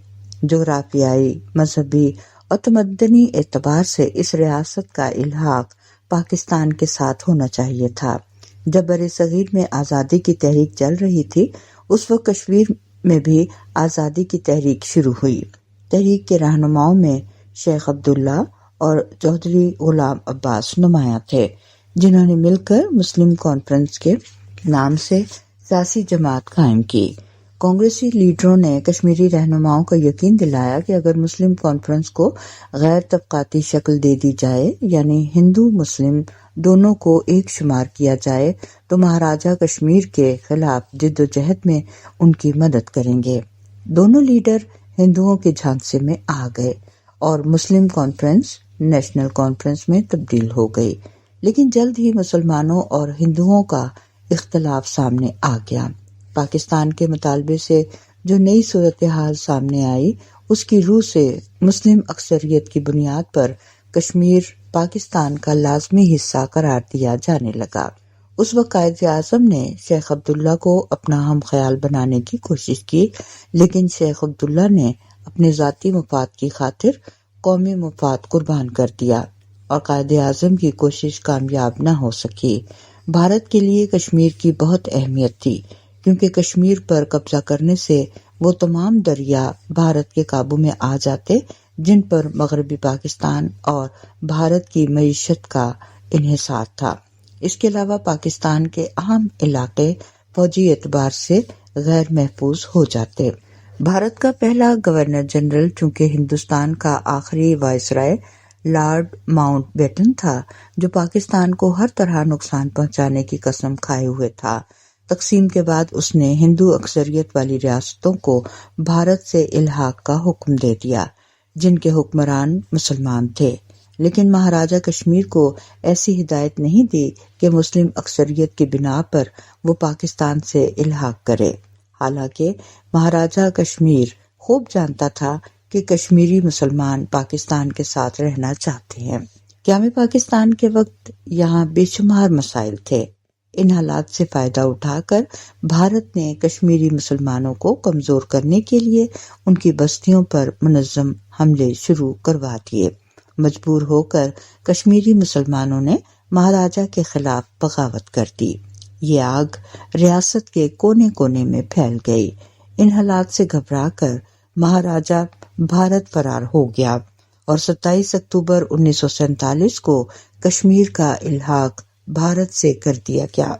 جغرافیائی، مذہبی اور تمدنی اعتبار سے اس ریاست کا الحاق پاکستان کے ساتھ ہونا چاہیے تھا۔ جب برصغیر میں آزادی کی تحریک چل رہی تھی، اس وقت کشمیر میں بھی آزادی کی تحریک شروع ہوئی۔ تحریک کے رہنماؤں میں شیخ عبداللہ اور چودھری غلام عباس نمایاں تھے، جنہوں نے مل کر مسلم کانفرنس کے نام سے سیاسی جماعت قائم کی۔ کانگریسی لیڈروں نے کشمیری رہنماؤں کو یقین دلایا کہ اگر مسلم کانفرنس کو غیر طبقاتی شکل دے دی جائے، یعنی ہندو مسلم دونوں کو ایک شمار کیا جائے، تو مہاراجہ کشمیر کے خلاف جد و جہد میں ان کی مدد کریں گے۔ دونوں لیڈر ہندوؤں کے جھانسے میں آ گئے اور مسلم کانفرنس نیشنل کانفرنس میں تبدیل ہو گئی۔ لیکن جلد ہی مسلمانوں اور ہندوؤں کا اختلاف سامنے آ گیا۔ پاکستان کے مطالبے سے جو نئی صورتحال سامنے آئی، اس کی روح سے مسلم اکثریت کی بنیاد پر کشمیر پاکستان کا لازمی حصہ قرار دیا جانے لگا۔ اس وقت قائد اعظم نے شیخ عبداللہ کو اپنا ہم خیال بنانے کی کوشش کی، لیکن شیخ عبداللہ نے اپنے ذاتی مفاد کی خاطر قومی مفاد قربان کر دیا اور قائد اعظم کی کوشش کامیاب نہ ہو سکی۔ بھارت کے لیے کشمیر کی بہت اہمیت تھی، کیونکہ کشمیر پر قبضہ کرنے سے وہ تمام دریا بھارت کے قابو میں آ جاتے جن پر مغربی پاکستان اور بھارت کی معیشت کا انحصار تھا۔ اس کے علاوہ پاکستان کے اہم علاقے فوجی اعتبار سے غیر محفوظ ہو جاتے۔ بھارت کا پہلا گورنر جنرل چونکہ ہندوستان کا آخری وائسرائے لارڈ ماؤنٹ بیٹن تھا، جو پاکستان کو ہر طرح نقصان پہنچانے کی قسم کھائے ہوئے تھا۔ تقسیم کے بعد اس نے ہندو اکثریت والی ریاستوں کو بھارت سے الحاق کا حکم دے دیا، جن کے حکمران مسلمان تھے، لیکن مہاراجہ کشمیر کو ایسی ہدایت نہیں دی کہ مسلم اکثریت کی بنا پر وہ پاکستان سے الحاق کرے۔ حالانکہ مہاراجہ کشمیر خوب جانتا تھا کہ کشمیری مسلمان پاکستان کے ساتھ رہنا چاہتے ہیں۔ قیام پاکستان کے وقت یہاں بے شمار مسائل تھے۔ ان حالات سے فائدہ اٹھا کر بھارت نے کشمیری مسلمانوں کو کمزور کرنے کے لیے ان کی بستیوں پر منظم حملے شروع کروا دیے۔ مجبور ہو کر کشمیری مسلمانوں نے مہاراجہ کے خلاف بغاوت کر دی۔ یہ آگ ریاست کے کونے کونے میں پھیل گئی۔ ان حالات سے گھبرا کر مہاراجہ بھارت فرار ہو گیا اور 27 اکتوبر 1947 کو کشمیر کا الحاق بھارت سے کر دیا گیا،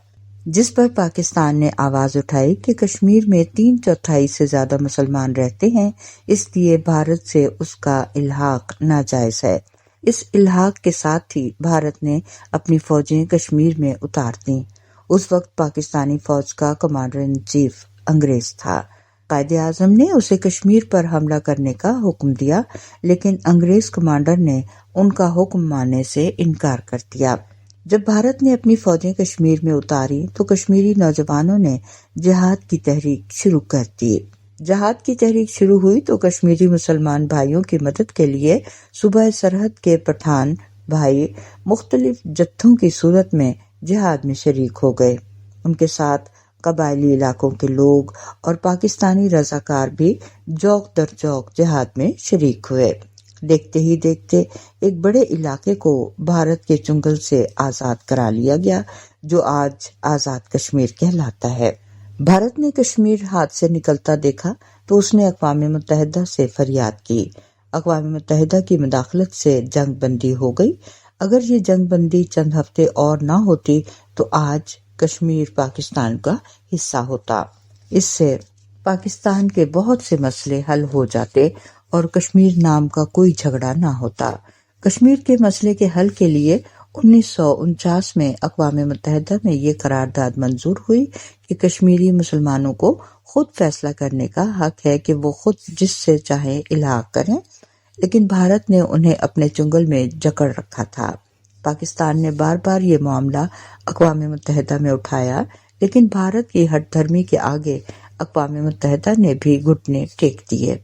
جس پر پاکستان نے آواز اٹھائی کہ کشمیر میں 3/4 سے زیادہ مسلمان رہتے ہیں، اس لیے بھارت سے اس کا الحاق ناجائز ہے۔ اس الحاق کے ساتھ ہی بھارت نے اپنی فوجیں کشمیر میں اتار دیں۔ اس وقت پاکستانی فوج کا کمانڈر ان چیف انگریز تھا۔ قائد اعظم نے اسے کشمیر پر حملہ کرنے کا حکم دیا، لیکن انگریز کمانڈر نے ان کا حکم ماننے سے انکار کر دیا۔ جب بھارت نے اپنی فوجیں کشمیر میں اتاری تو کشمیری نوجوانوں نے جہاد کی تحریک شروع کر دی۔ جہاد کی تحریک شروع ہوئی تو کشمیری مسلمان بھائیوں کی مدد کے لیے صوبہ سرحد کے پٹھان بھائی مختلف جتھوں کی صورت میں جہاد میں شریک ہو گئے۔ ان کے ساتھ قبائلی علاقوں کے لوگ اور پاکستانی رضاکار بھی جوق در جوق جہاد میں شریک ہوئے۔ دیکھتے ہی دیکھتے ایک بڑے علاقے کو بھارت کے چنگل سے آزاد کرا لیا گیا، جو آج آزاد کشمیر کہلاتا ہے۔ بھارت نے کشمیر ہاتھ سے نکلتا دیکھا تو اس نے اقوام متحدہ سے فریاد کی۔ اقوام متحدہ کی مداخلت سے جنگ بندی ہو گئی۔ اگر یہ جنگ بندی چند ہفتے اور نہ ہوتی تو آج کشمیر پاکستان کا حصہ ہوتا۔ اس سے پاکستان کے بہت سے مسئلے حل ہو جاتے اور کشمیر نام کا کوئی جھگڑا نہ ہوتا۔ کشمیر کے مسئلے کے حل کے لیے 1949 میں اقوام متحدہ میں یہ قرارداد منظور ہوئی کہ کشمیری مسلمانوں کو خود فیصلہ کرنے کا حق ہے کہ وہ خود جس سے چاہے الحاق کریں، لیکن بھارت نے انہیں اپنے چنگل میں جکڑ رکھا تھا۔ پاکستان نے بار بار یہ معاملہ اقوام متحدہ میں اٹھایا، لیکن بھارت کی ہٹ دھرمی کے آگے اقوام متحدہ نے بھی گھٹنے ٹیک دیے۔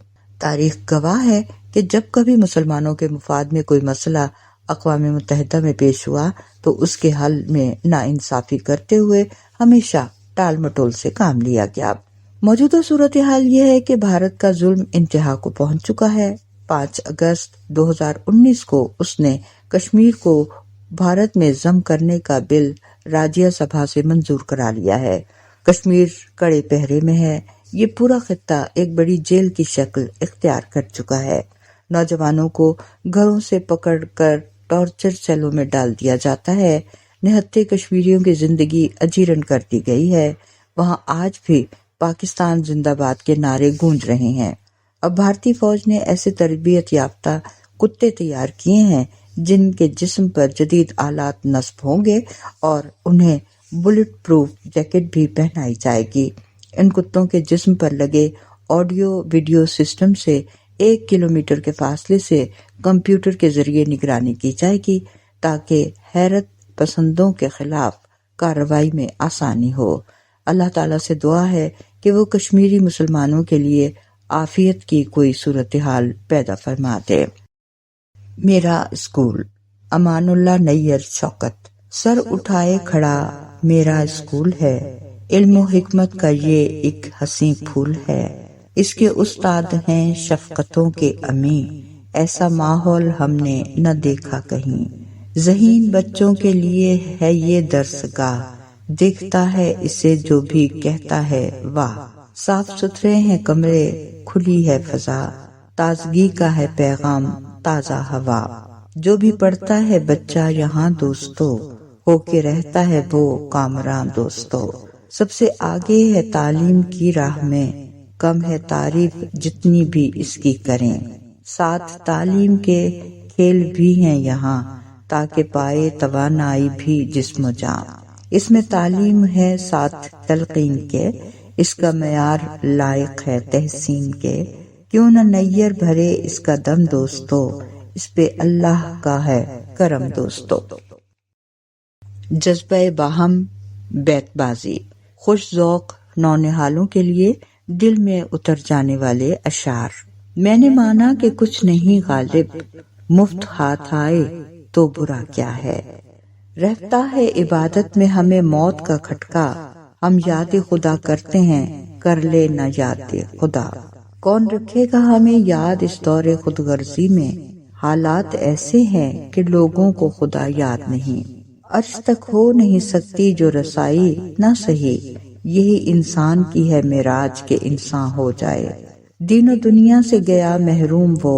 تاریخ گواہ ہے کہ جب کبھی مسلمانوں کے مفاد میں کوئی مسئلہ اقوام متحدہ میں پیش ہوا تو اس کے حل میں ناانصافی کرتے ہوئے ہمیشہ ٹال مٹول سے کام لیا گیا۔ موجودہ صورتحال یہ ہے کہ بھارت کا ظلم انتہا کو پہنچ چکا ہے۔ 5 اگست 2019 کو اس نے کشمیر کو بھارت میں ضم کرنے کا بل راجیہ سبھا سے منظور کرا لیا ہے۔ کشمیر کڑے پہرے میں ہے۔ یہ پورا خطہ ایک بڑی جیل کی شکل اختیار کر چکا ہے۔ نوجوانوں کو گھروں سے پکڑ کر ٹارچر سیلوں میں ڈال دیا جاتا ہے۔ نہتے کشمیریوں کی زندگی اجیرن کر دی گئی ہے۔ وہاں آج بھی پاکستان زندہ باد کے نعرے گونج رہے ہیں۔ اب بھارتی فوج نے ایسے تربیت یافتہ کتے تیار کیے ہیں جن کے جسم پر جدید آلات نصب ہوں گے اور انہیں بلٹ پروف جیکٹ بھی پہنائی جائے گی۔ ان کتوں کے جسم پر لگے آڈیو ویڈیو سسٹم سے 1 کلومیٹر کے فاصلے سے کمپیوٹر کے ذریعے نگرانی کی جائے گی تاکہ حیرت پسندوں کے خلاف کارروائی میں آسانی ہو۔ اللہ تعالیٰ سے دعا ہے کہ وہ کشمیری مسلمانوں کے لیے عافیت کی کوئی صورتحال پیدا فرما دے۔ میرا اسکول، امان اللہ نیّر شوکت۔ سر اٹھائے کھڑا میرا اسکول ہے، علم و حکمت کا یہ ایک حسین پھول ہے، اس کے استاد ہیں شفقتوں کے امی، ایسا ماحول ہم نے نہ دیکھا کہیں، ذہین بچوں کے لیے ہے یہ درس گاہ، دیکھتا ہے اسے جو بھی کہتا ہے واہ، صاف ستھرے ہیں کمرے، کھلی ہے فضا، تازگی کا ہے پیغام، تازہ ہوا، جو بھی پڑھتا ہے بچہ یہاں دوستو، ہو کے رہتا ہے وہ کامراں دوستو، سب سے آگے ہے تعلیم کی راہ میں، کم ہے تعریف جتنی بھی اس کی کریں، ساتھ تعلیم کے کھیل بھی ہیں یہاں، تاکہ پائے توانائی بھی جسم و جاں، اس میں تعلیم ہے ساتھ تلقین کے، اس کا معیار لائق ہے تحسین کے، کیوں نہ نیر بھرے اس کا دم دوستو، اس پہ اللہ کا ہے کرم دوستو۔ جذبہ باہم بیت بازی، خوش ذوق نونہالوں کے لیے دل میں اتر جانے والے اشعار۔ میں نے مانا کہ کچھ نہیں غالب، مفت ہاتھ آئے تو برا کیا ہے، رہتا ہے عبادت میں ہمیں موت کا کھٹکا، ہم یاد خدا کرتے ہیں کر لے نہ یاد خدا، کون رکھے گا ہمیں یاد اس دور خود غرضی میں، حالات ایسے ہیں کہ لوگوں کو خدا یاد نہیں، عرش تک ہو نہیں سکتی جو رسائی نہ سہی، یہی انسان کی ہے معراج کہ انسان ہو جائے، دین و دنیا سے گیا محروم وہ،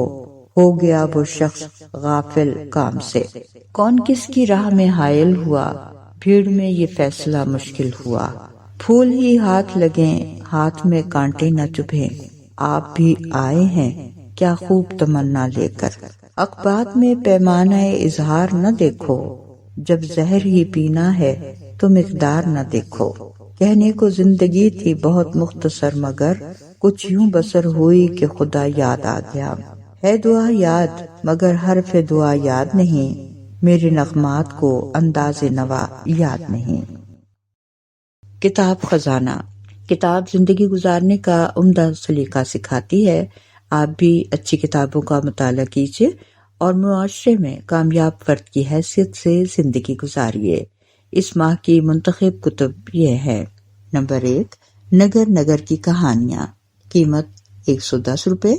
ہو گیا وہ شخص غافل کام سے، کون کس کی راہ میں حائل ہوا، بھیڑ میں یہ فیصلہ مشکل ہوا، پھول ہی ہاتھ لگیں ہاتھ میں کانٹے نہ چبھیں، آپ بھی آئے ہیں کیا خوب تمنا لے کر، اقبات میں پیمانہ اظہار نہ دیکھو، جب زہر ہی پینا ہے تو مقدار نہ دیکھو، کہنے کو زندگی تھی بہت مختصر مگر کچھ یوں بسر ہوئی کہ خدا یاد آ گیا، ہے دعا یاد مگر حرف دعا یاد نہیں، میرے نغمات کو انداز نوا یاد نہیں۔ کتاب خزانہ، کتاب زندگی گزارنے کا عمدہ سلیقہ سکھاتی ہے، آپ بھی اچھی کتابوں کا مطالعہ کیجیے اور معاشرے میں کامیاب فرد کی حیثیت سے زندگی گزاریے۔ اس ماہ کی منتخب کتب یہ ہے: نمبر 1، نگر نگر کی کہانیاں، قیمت 110 روپے،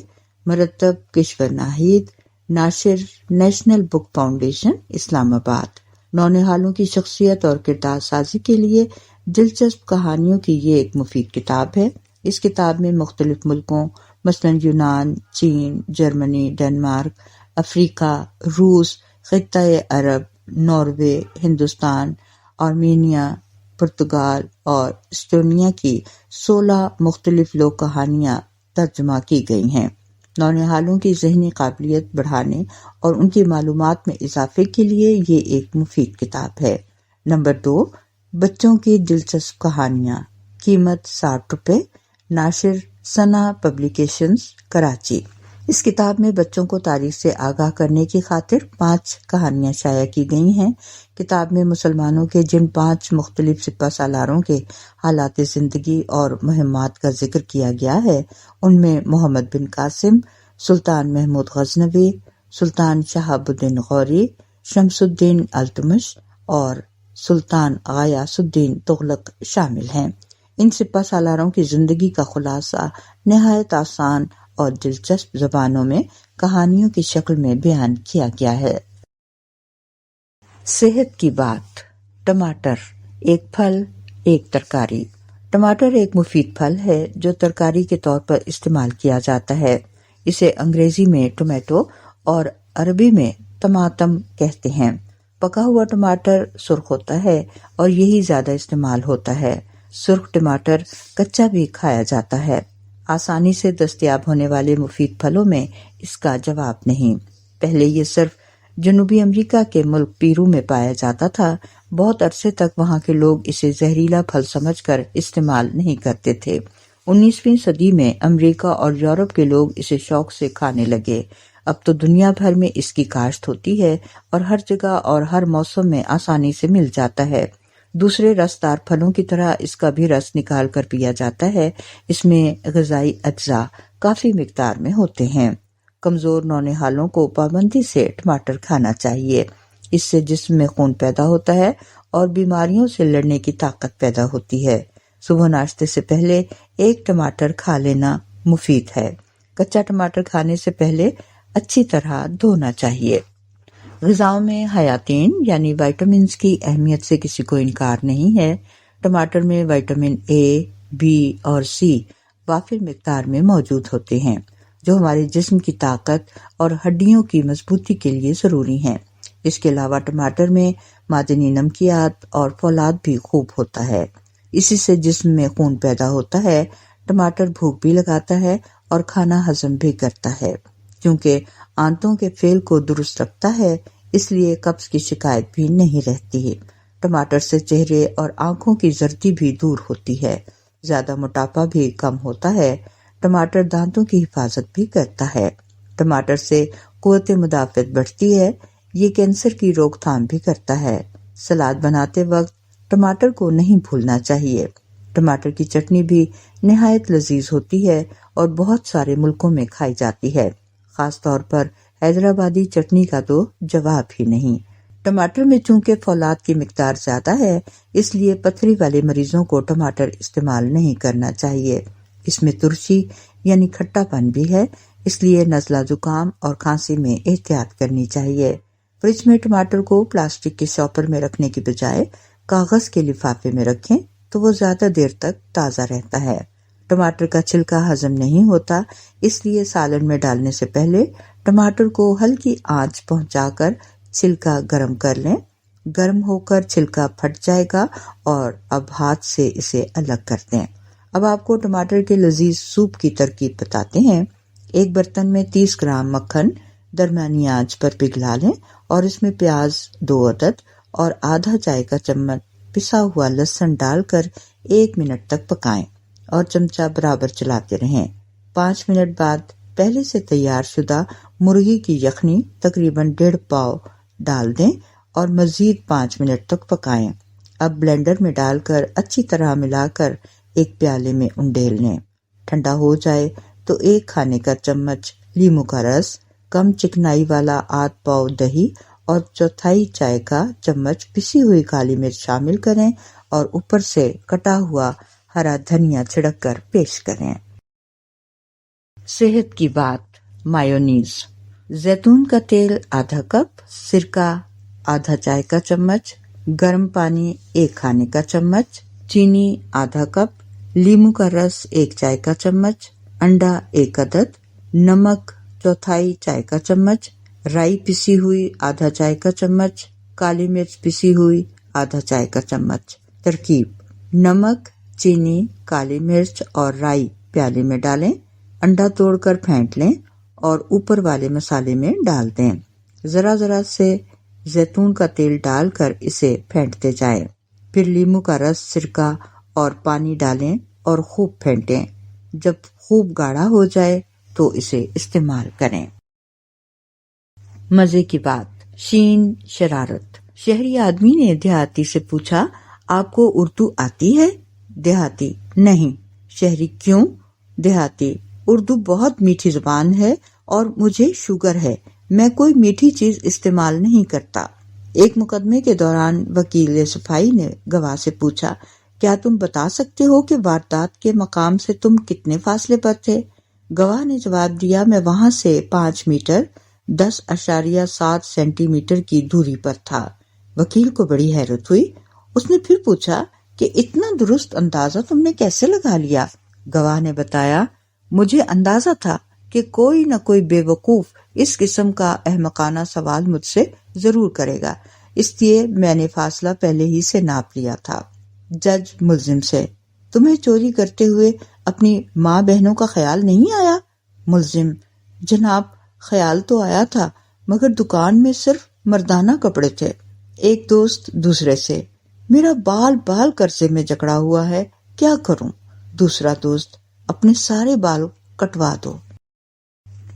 مرتب کشور ناہید، ناشر نیشنل بک فاؤنڈیشن اسلام آباد۔ نونہالوں کی شخصیت اور کردار سازی کے لیے دلچسپ کہانیوں کی یہ ایک مفید کتاب ہے۔ اس کتاب میں مختلف ملکوں مثلاً یونان، چین، جرمنی، ڈنمارک، افریقہ، روس، خطۂ عرب، ناروے، ہندوستان، آرمینیا، پرتگال اور اسٹونیا کی 16 مختلف لوک کہانیاں ترجمہ کی گئی ہیں۔ نونہالوں کی ذہنی قابلیت بڑھانے اور ان کی معلومات میں اضافے کے لیے یہ ایک مفید کتاب ہے۔ نمبر 2، بچوں کی دلچسپ کہانیاں، قیمت 60 روپے، ناشر ثنا پبلیکیشنز کراچی۔ اس کتاب میں بچوں کو تاریخ سے آگاہ کرنے کی خاطر 5 کہانیاں شائع کی گئی ہیں۔ کتاب میں مسلمانوں کے جن 5 مختلف سپہ سالاروں کے حالات زندگی اور مہمات کا ذکر کیا گیا ہے، ان میں محمد بن قاسم، سلطان محمود غزنوی، سلطان شہاب الدین غوری، شمس الدین التمش اور سلطان غیاث الدین تغلق شامل ہیں۔ ان سپہ سالاروں کی زندگی کا خلاصہ نہایت آسان اور دلچسپ زبانوں میں کہانیوں کی شکل میں بیان کیا گیا ہے۔ صحت کی بات، ٹماٹر، ایک پھل ایک ترکاری۔ ٹماٹر ایک مفید پھل ہے جو ترکاری کے طور پر استعمال کیا جاتا ہے۔ اسے انگریزی میں ٹومیٹو اور عربی میں طماطم کہتے ہیں۔ پکا ہوا ٹماٹر سرخ ہوتا ہے اور یہی زیادہ استعمال ہوتا ہے۔ سرخ ٹماٹر کچا بھی کھایا جاتا ہے۔ آسانی سے دستیاب ہونے والے مفید پھلوں میں اس کا جواب نہیں۔ پہلے یہ صرف جنوبی امریکہ کے ملک پیرو میں پایا جاتا تھا۔ بہت عرصے تک وہاں کے لوگ اسے زہریلا پھل سمجھ کر استعمال نہیں کرتے تھے۔ 19ویں صدی میں امریکہ اور یورپ کے لوگ اسے شوق سے کھانے لگے۔ اب تو دنیا بھر میں اس کی کاشت ہوتی ہے اور ہر جگہ اور ہر موسم میں آسانی سے مل جاتا ہے۔ دوسرے رسدار پھلوں کی طرح اس کا بھی رس نکال کر پیا جاتا ہے۔ اس میں غذائی اجزاء کافی مقدار میں ہوتے ہیں۔ کمزور نونہالوں کو پابندی سے ٹماٹر کھانا چاہیے۔ اس سے جسم میں خون پیدا ہوتا ہے اور بیماریوں سے لڑنے کی طاقت پیدا ہوتی ہے۔ صبح ناشتے سے پہلے ایک ٹماٹر کھا لینا مفید ہے۔ کچا ٹماٹر کھانے سے پہلے اچھی طرح دھونا چاہیے۔ غذاؤں میں حیاتین یعنی وائٹامنز کی اہمیت سے کسی کو انکار نہیں ہے۔ ٹماٹر میں وائٹامن اے، بی اور سی وافر مقدار میں موجود ہوتے ہیں، جو ہمارے جسم کی طاقت اور ہڈیوں کی مضبوطی کے لیے ضروری ہیں۔ اس کے علاوہ ٹماٹر میں معدنی نمکیات اور فولاد بھی خوب ہوتا ہے۔ اسی سے جسم میں خون پیدا ہوتا ہے۔ ٹماٹر بھوک بھی لگاتا ہے اور کھانا ہضم بھی کرتا ہے۔ کیونکہ آنتوں کے فعل کو درست رکھتا ہے، اس لیے قبض کی شکایت بھی نہیں رہتی ہے۔ ٹماٹر سے چہرے اور آنکھوں کی زردی بھی دور ہوتی ہے۔ زیادہ موٹاپا بھی کم ہوتا ہے۔ ٹماٹر دانتوں کی حفاظت بھی کرتا ہے۔ ٹماٹر سے قوت مدافعت بڑھتی ہے۔ یہ کینسر کی روک تھام بھی کرتا ہے۔ سلاد بناتے وقت ٹماٹر کو نہیں بھولنا چاہیے۔ ٹماٹر کی چٹنی بھی نہایت لذیذ ہوتی ہے اور بہت سارے ملکوں میں کھائی جاتی ہے۔ خاص طور پر حیدرآبادی چٹنی کا تو جواب ہی نہیں۔ ٹماٹر میں چونکہ فولاد کی مقدار زیادہ ہے، اس لیے پتھری والے مریضوں کو ٹماٹر استعمال نہیں کرنا چاہیے۔ اس میں ترشی یعنی کھٹا پن بھی ہے، اس لیے نزلہ زکام اور کھانسی میں احتیاط کرنی چاہیے۔ فریج میں ٹماٹر کو پلاسٹک کے شاپر میں رکھنے کی بجائے کاغذ کے لفافے میں رکھیں تو وہ زیادہ دیر تک تازہ رہتا ہے۔ ٹماٹر کا چھلکا ہضم نہیں ہوتا، اس لیے سالن میں ڈالنے سے پہلے ٹماٹر کو ہلکی آنچ پہنچا کر چھلکا گرم کر لیں۔ گرم ہو کر چھلکا پھٹ جائے گا اور اب ہاتھ سے اسے الگ کر دیں۔ اب آپ کو ٹماٹر کے لذیذ سوپ کی ترکیب بتاتے ہیں۔ ایک برتن میں 30 گرام مکھن درمیانی آنچ پر پگھلا لیں اور اس میں پیاز 2 عدد اور آدھا چائے کا چمچ پسا ہوا لہسن ڈال کر 1 منٹ تک پکائیں اور چمچہ برابر چلاتے رہیں۔ 5 منٹ بعد پہلے سے تیار شدہ مرغی کی یخنی تقریباً 1.5 پاؤ ڈال دیں اور مزید 5 منٹ تک پکائیں۔ اب بلینڈر میں ڈال کر اچھی طرح ملا کر ایک پیالے میں انڈیل لیں۔ ٹھنڈا ہو جائے تو 1 کھانے کا چمچ لیموں کا رس، کم چکنائی والا آدھ پاؤ دہی اور 1/4 چائے کا چمچ پسی ہوئی کالی مرچ شامل کریں اور اوپر سے کٹا ہوا ہرا دھنیا چھڑک کر پیش کریں۔ صحت کی بات۔ مایونیز۔ زیتون کا تیل آدھا کپ، سرکہ آدھا چائے کا چمچ، گرم پانی 1 کھانے کا چمچ، چینی آدھا کپ، لیموں کا رس 1 چائے کا چمچ، انڈا 1 عدد، نمک 1/4 چائے کا چمچ، رائی پسی ہوئی آدھا چائے کا چمچ، کالی مرچ پسی ہوئی آدھا چائے کا چمچ۔ ترکیب: نمک، چینی، کالی مرچ اور رائی پیالے میں ڈالیں، انڈا توڑ کر پھینٹ لیں اور اوپر والے مسالے میں ڈال دیں۔ ذرا ذرا سے زیتون کا تیل ڈال کر اسے پھینٹتے جائیں۔ پھر لیموں کا رس، سرکہ اور پانی ڈالیں اور خوب پھینٹیں۔ جب خوب گاڑھا ہو جائے تو اسے استعمال کریں۔ مزے کی بات۔ شین شرارت۔ شہری آدمی نے دیہاتی سے پوچھا، آپ کو اردو آتی ہے؟ دیہاتی: نہیں۔ شہری: کیوں؟ دیہاتی: اردو بہت میٹھی زبان ہے اور مجھے شوگر ہے، میں کوئی میٹھی چیز استعمال نہیں کرتا۔ ایک مقدمے کے دوران وکیل صفائی نے گواہ سے پوچھا، کیا تم بتا سکتے ہو کہ واردات کے مقام سے تم کتنے فاصلے پر تھے؟ گواہ نے جواب دیا، میں وہاں سے 5 میٹر 10.7 سینٹی میٹر کی دوری پر تھا۔ وکیل کو بڑی حیرت ہوئی۔ اس نے پھر پوچھا کہ اتنا درست اندازہ تم نے کیسے لگا لیا؟ گواہ نے بتایا، مجھے اندازہ تھا کہ کوئی نہ کوئی بے وقوف اس قسم کا احمقانہ سوال مجھ سے ضرور کرے گا، اس لیے میں نے فاصلہ پہلے ہی سے ناپ لیا تھا۔ جج ملزم سے: تمہیں چوری کرتے ہوئے اپنی ماں بہنوں کا خیال نہیں آیا؟ ملزم: جناب، خیال تو آیا تھا مگر دکان میں صرف مردانہ کپڑے تھے۔ ایک دوست دوسرے سے: میرا بال قرضے میں جکڑا ہوا ہے، کیا کروں؟ دوسرا دوست: اپنے سارے بال کٹوا دو۔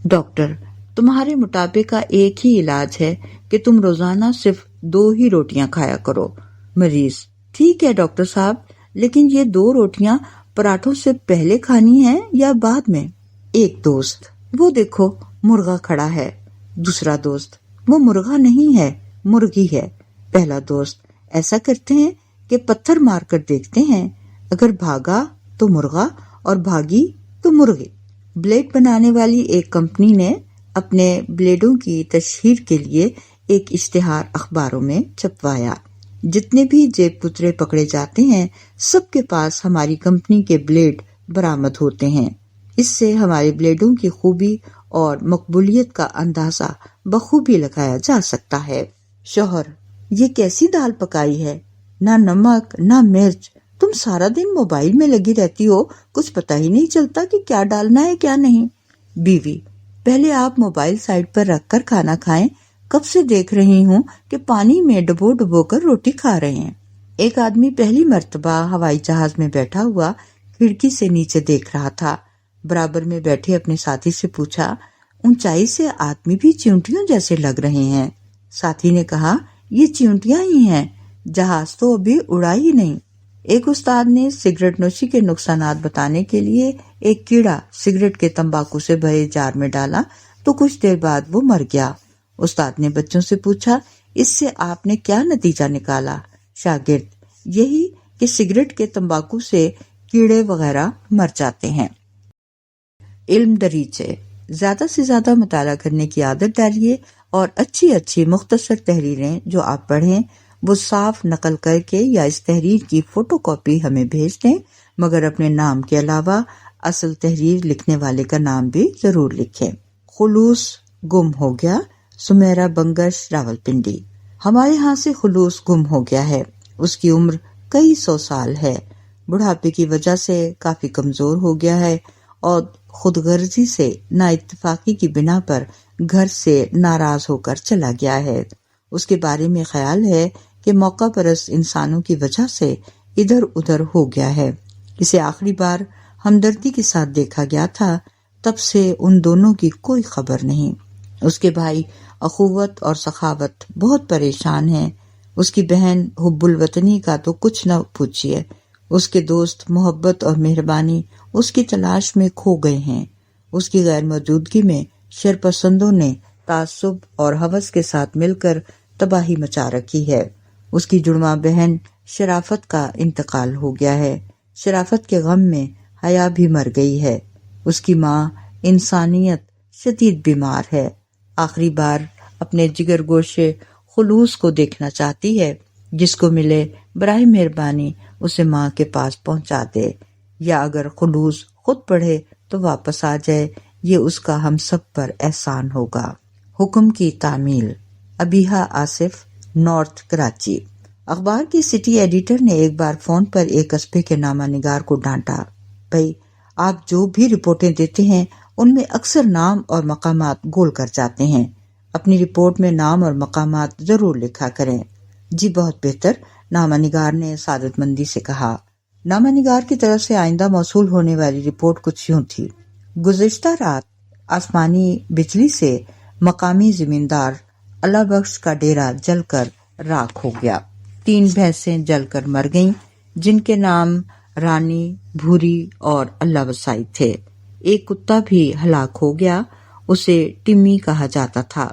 ڈاکٹر: تمہارے موٹاپے کا ایک ہی علاج ہے کہ تم روزانہ صرف 2 ہی روٹیاں کھایا کرو۔ مریض: ٹھیک ہے ڈاکٹر صاحب، لیکن یہ 2 روٹیاں پراٹھوں سے پہلے کھانی ہیں یا بعد میں؟ ایک دوست: وہ دیکھو مرغا کھڑا ہے۔ دوسرا دوست: وہ مرغا نہیں ہے، مرغی ہے۔ پہلا دوست: ایسا کرتے ہیں کہ پتھر مار کر دیکھتے ہیں، اگر بھاگا تو مرغا اور بھاگی تو مرغی۔ بلیڈ بنانے والی ایک کمپنی نے اپنے بلیڈوں کی تشہیر کے لیے ایک اشتہار اخباروں میں چھپوایا: جتنے بھی جیب کترے پکڑے جاتے ہیں سب کے پاس ہماری کمپنی کے بلیڈ برآمد ہوتے ہیں۔ اس سے ہمارے بلیڈوں کی خوبی اور مقبولیت کا اندازہ بخوبی لگایا جا سکتا ہے۔ شوہر: یہ کیسی دال پکائی ہے، نہ نمک نہ مرچ، تم سارا دن موبائل میں لگی رہتی ہو، کچھ پتہ ہی نہیں چلتا کہ کیا ڈالنا ہے کیا نہیں۔ بیوی: پہلے آپ موبائل سائڈ پر رکھ کر کھانا کھائیں، کب سے دیکھ رہی ہوں کہ پانی میں ڈبو ڈبو کر روٹی کھا رہے ہیں۔ ایک آدمی پہلی مرتبہ ہوائی جہاز میں بیٹھا ہوا کھڑکی سے نیچے دیکھ رہا تھا۔ برابر میں بیٹھے اپنے ساتھی سے پوچھا: اونچائی سے آدمی بھی چیونٹیوں جیسے لگ رہے ہیں۔ ساتھی نے کہا: یہ چیونٹیاں ہی ہیں، جہاز تو ابھی اڑا ہی نہیں۔ ایک استاد نے سگریٹ نوشی کے نقصانات بتانے کے لیے ایک کیڑا سگریٹ کے تمباکو سے بھرے جار میں ڈالا تو کچھ دیر بعد وہ مر گیا۔ استاد نے بچوں سے پوچھا: اس سے آپ نے کیا نتیجہ نکالا؟ شاگرد: یہی کہ سگریٹ کے تمباکو سے کیڑے وغیرہ مر جاتے ہیں۔ علم دریچے: زیادہ سے زیادہ مطالعہ کرنے کی عادت ڈالیے اور اچھی مختصر تحریریں جو آپ پڑھیں وہ صاف نقل کر کے یا اس تحریر کی فوٹو کاپی ہمیں بھیج دیں، مگر اپنے نام کے علاوہ اصل تحریر لکھنے والے کا نام بھی ضرور لکھیں۔ خلوص گم ہو گیا، سمیرہ بنگش، راولپنڈی۔ ہمارے ہاں سے خلوص گم ہو گیا ہے۔ اس کی عمر کئی 100 سال ہے، بڑھاپے کی وجہ سے کافی کمزور ہو گیا ہے اور خود غرضی سے نا اتفاقی کی بنا پر گھر سے ناراض ہو کر چلا گیا ہے۔ اس کے بارے میں خیال ہے کہ موقع پرست انسانوں کی وجہ سے ادھر ادھر ہو گیا ہے۔ اسے آخری بار ہمدردی کے ساتھ دیکھا گیا تھا، تب سے ان دونوں کی کوئی خبر نہیں۔ اس کے بھائی اخوت اور سخاوت بہت پریشان ہیں۔ اس کی بہن حب الوطنی کا تو کچھ نہ پوچھیے۔ اس کے دوست محبت اور مہربانی اس کی تلاش میں کھو گئے ہیں۔ اس کی غیر موجودگی میں شرپسندوں نے تعصب اور ہوس کے ساتھ مل کر تباہی مچا رکھی ہے۔ اس کی جڑواں بہن شرافت کا انتقال ہو گیا ہے۔ شرافت کے غم میں حیا بھی مر گئی ہے۔ اس کی ماں انسانیت شدید بیمار ہے۔ آخری بار اپنے جگر گوشے خلوص کو دیکھنا چاہتی ہے۔ جس کو ملے براہ مہربانی اسے ماں کے پاس پہنچا دے، یا اگر خلوص خود پڑھے تو واپس آ جائے، یہ اس کا ہم سب پر احسان ہوگا۔ حکم کی تعمیل: ابیہا آصف، نارتھ کراچی۔ اخبار کی سٹی ایڈیٹر نے ایک بار فون پر ایک قصبے کے نامہ نگار کو ڈانٹا: بھائی، آپ جو بھی رپورٹیں دیتے ہیں ان میں اکثر نام اور مقامات گول کر جاتے ہیں، اپنی رپورٹ میں نام اور مقامات ضرور لکھا کریں۔ جی بہت بہتر، نامہ نگار نے سعادت مندی سے کہا۔ نامہ نگار کی طرف سے آئندہ موصول ہونے والی رپورٹ کچھ یوں تھی: گزشتہ رات آسمانی بجلی سے مقامی زمیندار اللہ بخش کا ڈیرا جل کر راکھ ہو گیا۔ 3 بھینسیں جل کر مر گئیں جن کے نام رانی، بھوری اور اللہ وسائی تھے۔ ایک کتا بھی ہلاک ہو گیا، اسے ٹمی کہا جاتا تھا۔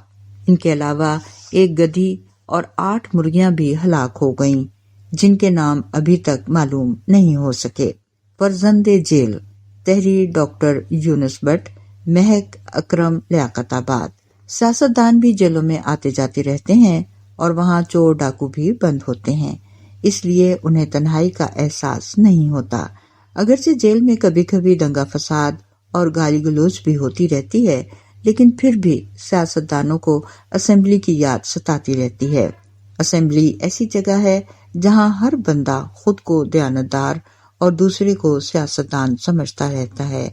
ان کے علاوہ ایک گدھی اور 8 مرغیاں بھی ہلاک ہو گئیں جن کے نام ابھی تک معلوم نہیں ہو سکے۔ فرزند جیل: تحریر ڈاکٹر یونس بٹ، مہک اکرم، لیاقت آباد۔ سیاستدان بھی جیلوں میں آتے جاتے رہتے ہیں اور وہاں چور ڈاکو بھی بند ہوتے ہیں، اس لیے انہیں تنہائی کا احساس نہیں ہوتا۔ اگرچہ جیل میں کبھی کبھی دنگا فساد اور گالی گلوچ بھی ہوتی رہتی ہے، لیکن پھر بھی سیاستدانوں کو اسمبلی کی یاد ستاتی رہتی ہے۔ اسمبلی ایسی جگہ ہے جہاں ہر بندہ خود کو دیانتدار اور دوسرے کو سیاستدان سمجھتا رہتا ہے۔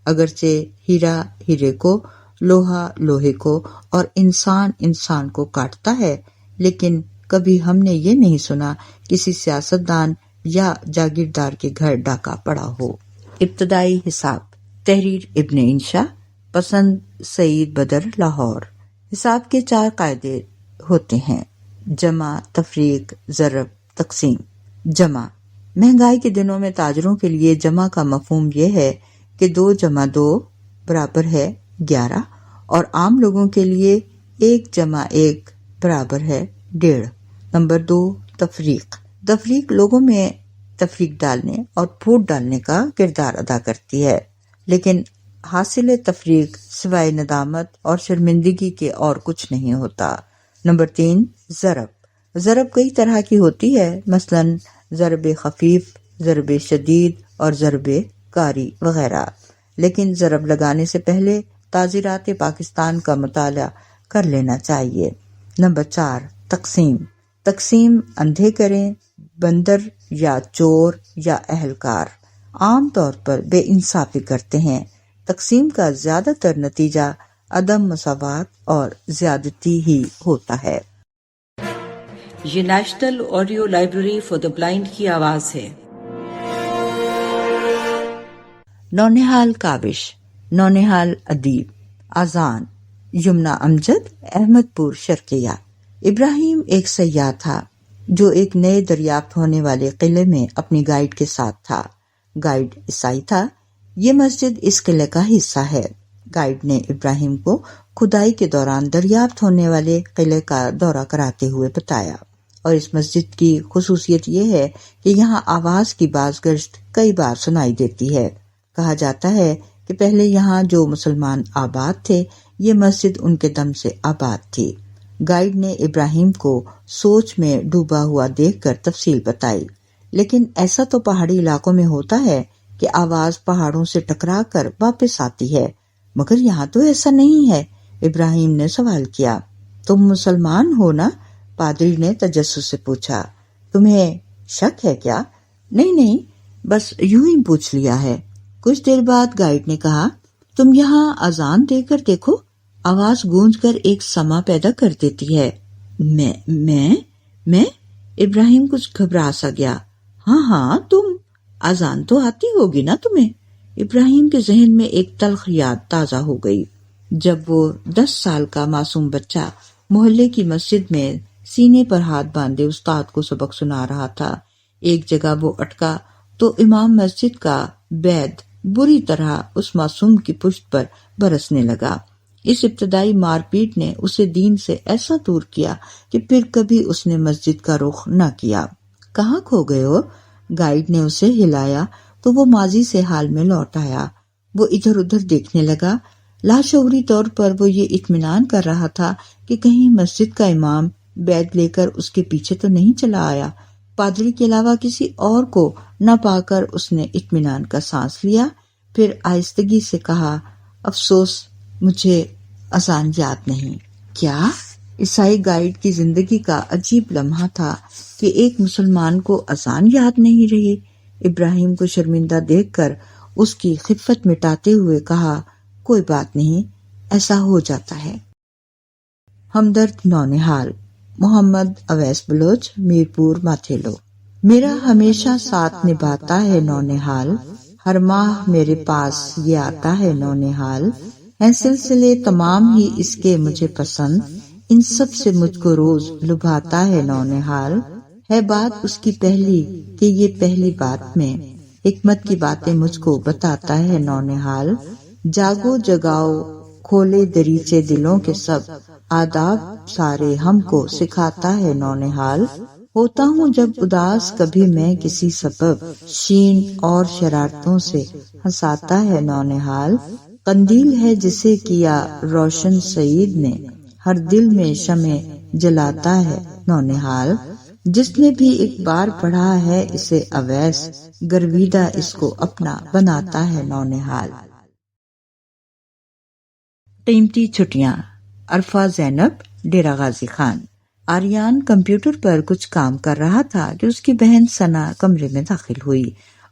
اگرچہ ہیرا ہیرے کو، لوہا لوہے کو اور انسان انسان کو کاٹتا ہے، لیکن کبھی ہم نے یہ نہیں سنا کسی سیاستدان یا جاگیردار کے گھر ڈاکہ پڑا ہو۔ ابتدائی حساب: تحریر ابن انشا، پسند سعید بدر لاہور۔ حساب کے 4 قاعدے ہوتے ہیں: جمع، تفریق، ضرب، تقسیم۔ جمع: مہنگائی کے دنوں میں تاجروں کے لیے جمع کا مفہوم یہ ہے کہ 2 جمع 2 برابر ہے 11، اور عام لوگوں کے لیے 1 جمع 1 برابر ہے 1.5۔ نمبر 2، تفریق۔ تفریق لوگوں میں تفریق ڈالنے اور پھوٹ ڈالنے کا کردار ادا کرتی ہے، لیکن حاصل تفریق سوائے ندامت اور شرمندگی کے اور کچھ نہیں ہوتا۔ نمبر 3، ضرب۔ ضرب کئی طرح کی ہوتی ہے، مثلا ضرب خفیف، ضرب شدید اور ضرب کاری وغیرہ، لیکن ضرب لگانے سے پہلے تعزیرات پاکستان کا مطالعہ کر لینا چاہیے۔ نمبر 4، تقسیم۔ تقسیم اندھے کریں، بندر یا چور یا اہلکار عام طور پر بے انصافی کرتے ہیں۔ تقسیم کا زیادہ تر نتیجہ عدم مساوات اور زیادتی ہی ہوتا ہے۔ یہ national audio library for the blind کی آواز ہے۔ نونہال کاوش، نونہال ادیب، اذان، یمنا امجد، احمد پور شرقیہ۔ ابراہیم ایک سیاح تھا جو ایک نئے دریافت ہونے والے قلعے میں اپنی گائیڈ کے ساتھ تھا۔ گائیڈ عیسائی تھا۔ یہ مسجد اس قلعے کا حصہ ہے۔ گائیڈ نے ابراہیم کو کھدائی کے دوران دریافت ہونے والے قلعے کا دورہ کراتے ہوئے بتایا، اور اس مسجد کی خصوصیت یہ ہے کہ یہاں آواز کی باز گشت کئی بار سنائی دیتی ہے۔ کہا جاتا ہے کہ پہلے یہاں جو مسلمان آباد تھے، یہ مسجد ان کے دم سے آباد تھی۔ گائیڈ نے ابراہیم کو سوچ میں ڈوبا ہوا دیکھ کر تفصیل بتائی، لیکن ایسا تو پہاڑی علاقوں میں ہوتا ہے کہ آواز پہاڑوں سے ٹکرا کر واپس آتی ہے، مگر یہاں تو ایسا نہیں ہے۔ ابراہیم نے سوال کیا، تم مسلمان ہو نا؟ پادری نے تجسس سے پوچھا۔ تمہیں شک ہے کیا؟ نہیں، بس یوں ہی پوچھ لیا ہے۔ کچھ دیر بعد گائیڈ نے کہا، تم یہاں اذان دے کر دیکھو، آواز گونج کر ایک سما پیدا کر دیتی ہے۔ میں ابراہیم کچھ گھبرا سا گیا۔ ہاں تم، اذان تو آتی ہوگی نا تمہیں؟ ابراہیم کے ذہن میں ایک تلخ یاد تازہ ہو گئی۔ جب وہ 10 سال کا معصوم بچہ محلے کی مسجد میں سینے پر ہاتھ باندھے استاد کو سبق سنا رہا تھا، ایک جگہ وہ اٹکا تو امام مسجد کا بید بری طرح اس معصوم کی پشت پر برسنے لگا۔ اس ابتدائی مار پیٹ نے اسے دین سے ایسا دور کیا کہ پھر کبھی اس نے مسجد کا رخ نہ کیا۔ کہاں کھو گئے ہو؟ گائیڈ نے اسے ہلایا تو وہ ماضی سے حال میں لوٹ آیا۔ وہ ادھر ادھر دیکھنے لگا۔ لاشعوری طور پر وہ یہ اطمینان کر رہا تھا کہ کہیں مسجد کا امام بیت لے کر اس کے پیچھے تو نہیں چلا آیا۔ پادری کے علاوہ کسی اور کو نہ پا کر اس نے اطمینان کا سانس لیا، پھر آہستگی سے کہا، افسوس مجھے اذان یاد نہیں۔ کیا؟ عیسائی گائیڈ کی زندگی کا عجیب لمحہ تھا کہ ایک مسلمان کو اذان یاد نہیں رہی۔ ابراہیم کو شرمندہ دیکھ کر اس کی خفت مٹاتے ہوئے کہا، کوئی بات نہیں، ایسا ہو جاتا ہے۔ ہمدرد نونہال، محمد اویس بلوچ، میرپور ماتھیلو۔ میرا ہمیشہ ساتھ نبھاتا ہے نونہال، ہر ماہ میرے پاس یہ آتا ہے نونہال، ہیں سلسلے تمام ہی اس کے مجھے پسند، ان سب سے مجھ کو روز لبھاتا ہے نونہال، ہے بات اس کی پہلی کہ یہ پہلی بات میں حکمت کی باتیں مجھ کو بتاتا ہے نونہال، جاگو جگاؤ کھولے دریچے دلوں کے سب آداب سارے ہم کو سکھاتا ہے نونہال، ہوتا ہوں جب اداس کبھی میں کسی سبب، شین اور شرارتوں سے ہنساتا ہے نونہال، قندیل ہے جسے کیا روشن سعید نے، ہر دل میں شمع جلاتا ہے نونہال، جس نے بھی ایک بار پڑھا ہے اسے اویس، گرویدہ اس کو اپنا بناتا ہے نونہال۔ قیمتی چھٹیاں، عرفہ زینب، ڈیرہ غازی خان۔ آریان کمپیوٹر پر کچھ کام کر رہا تھا کہ اس کی بہن ثنا کمرے میں داخل ہوئی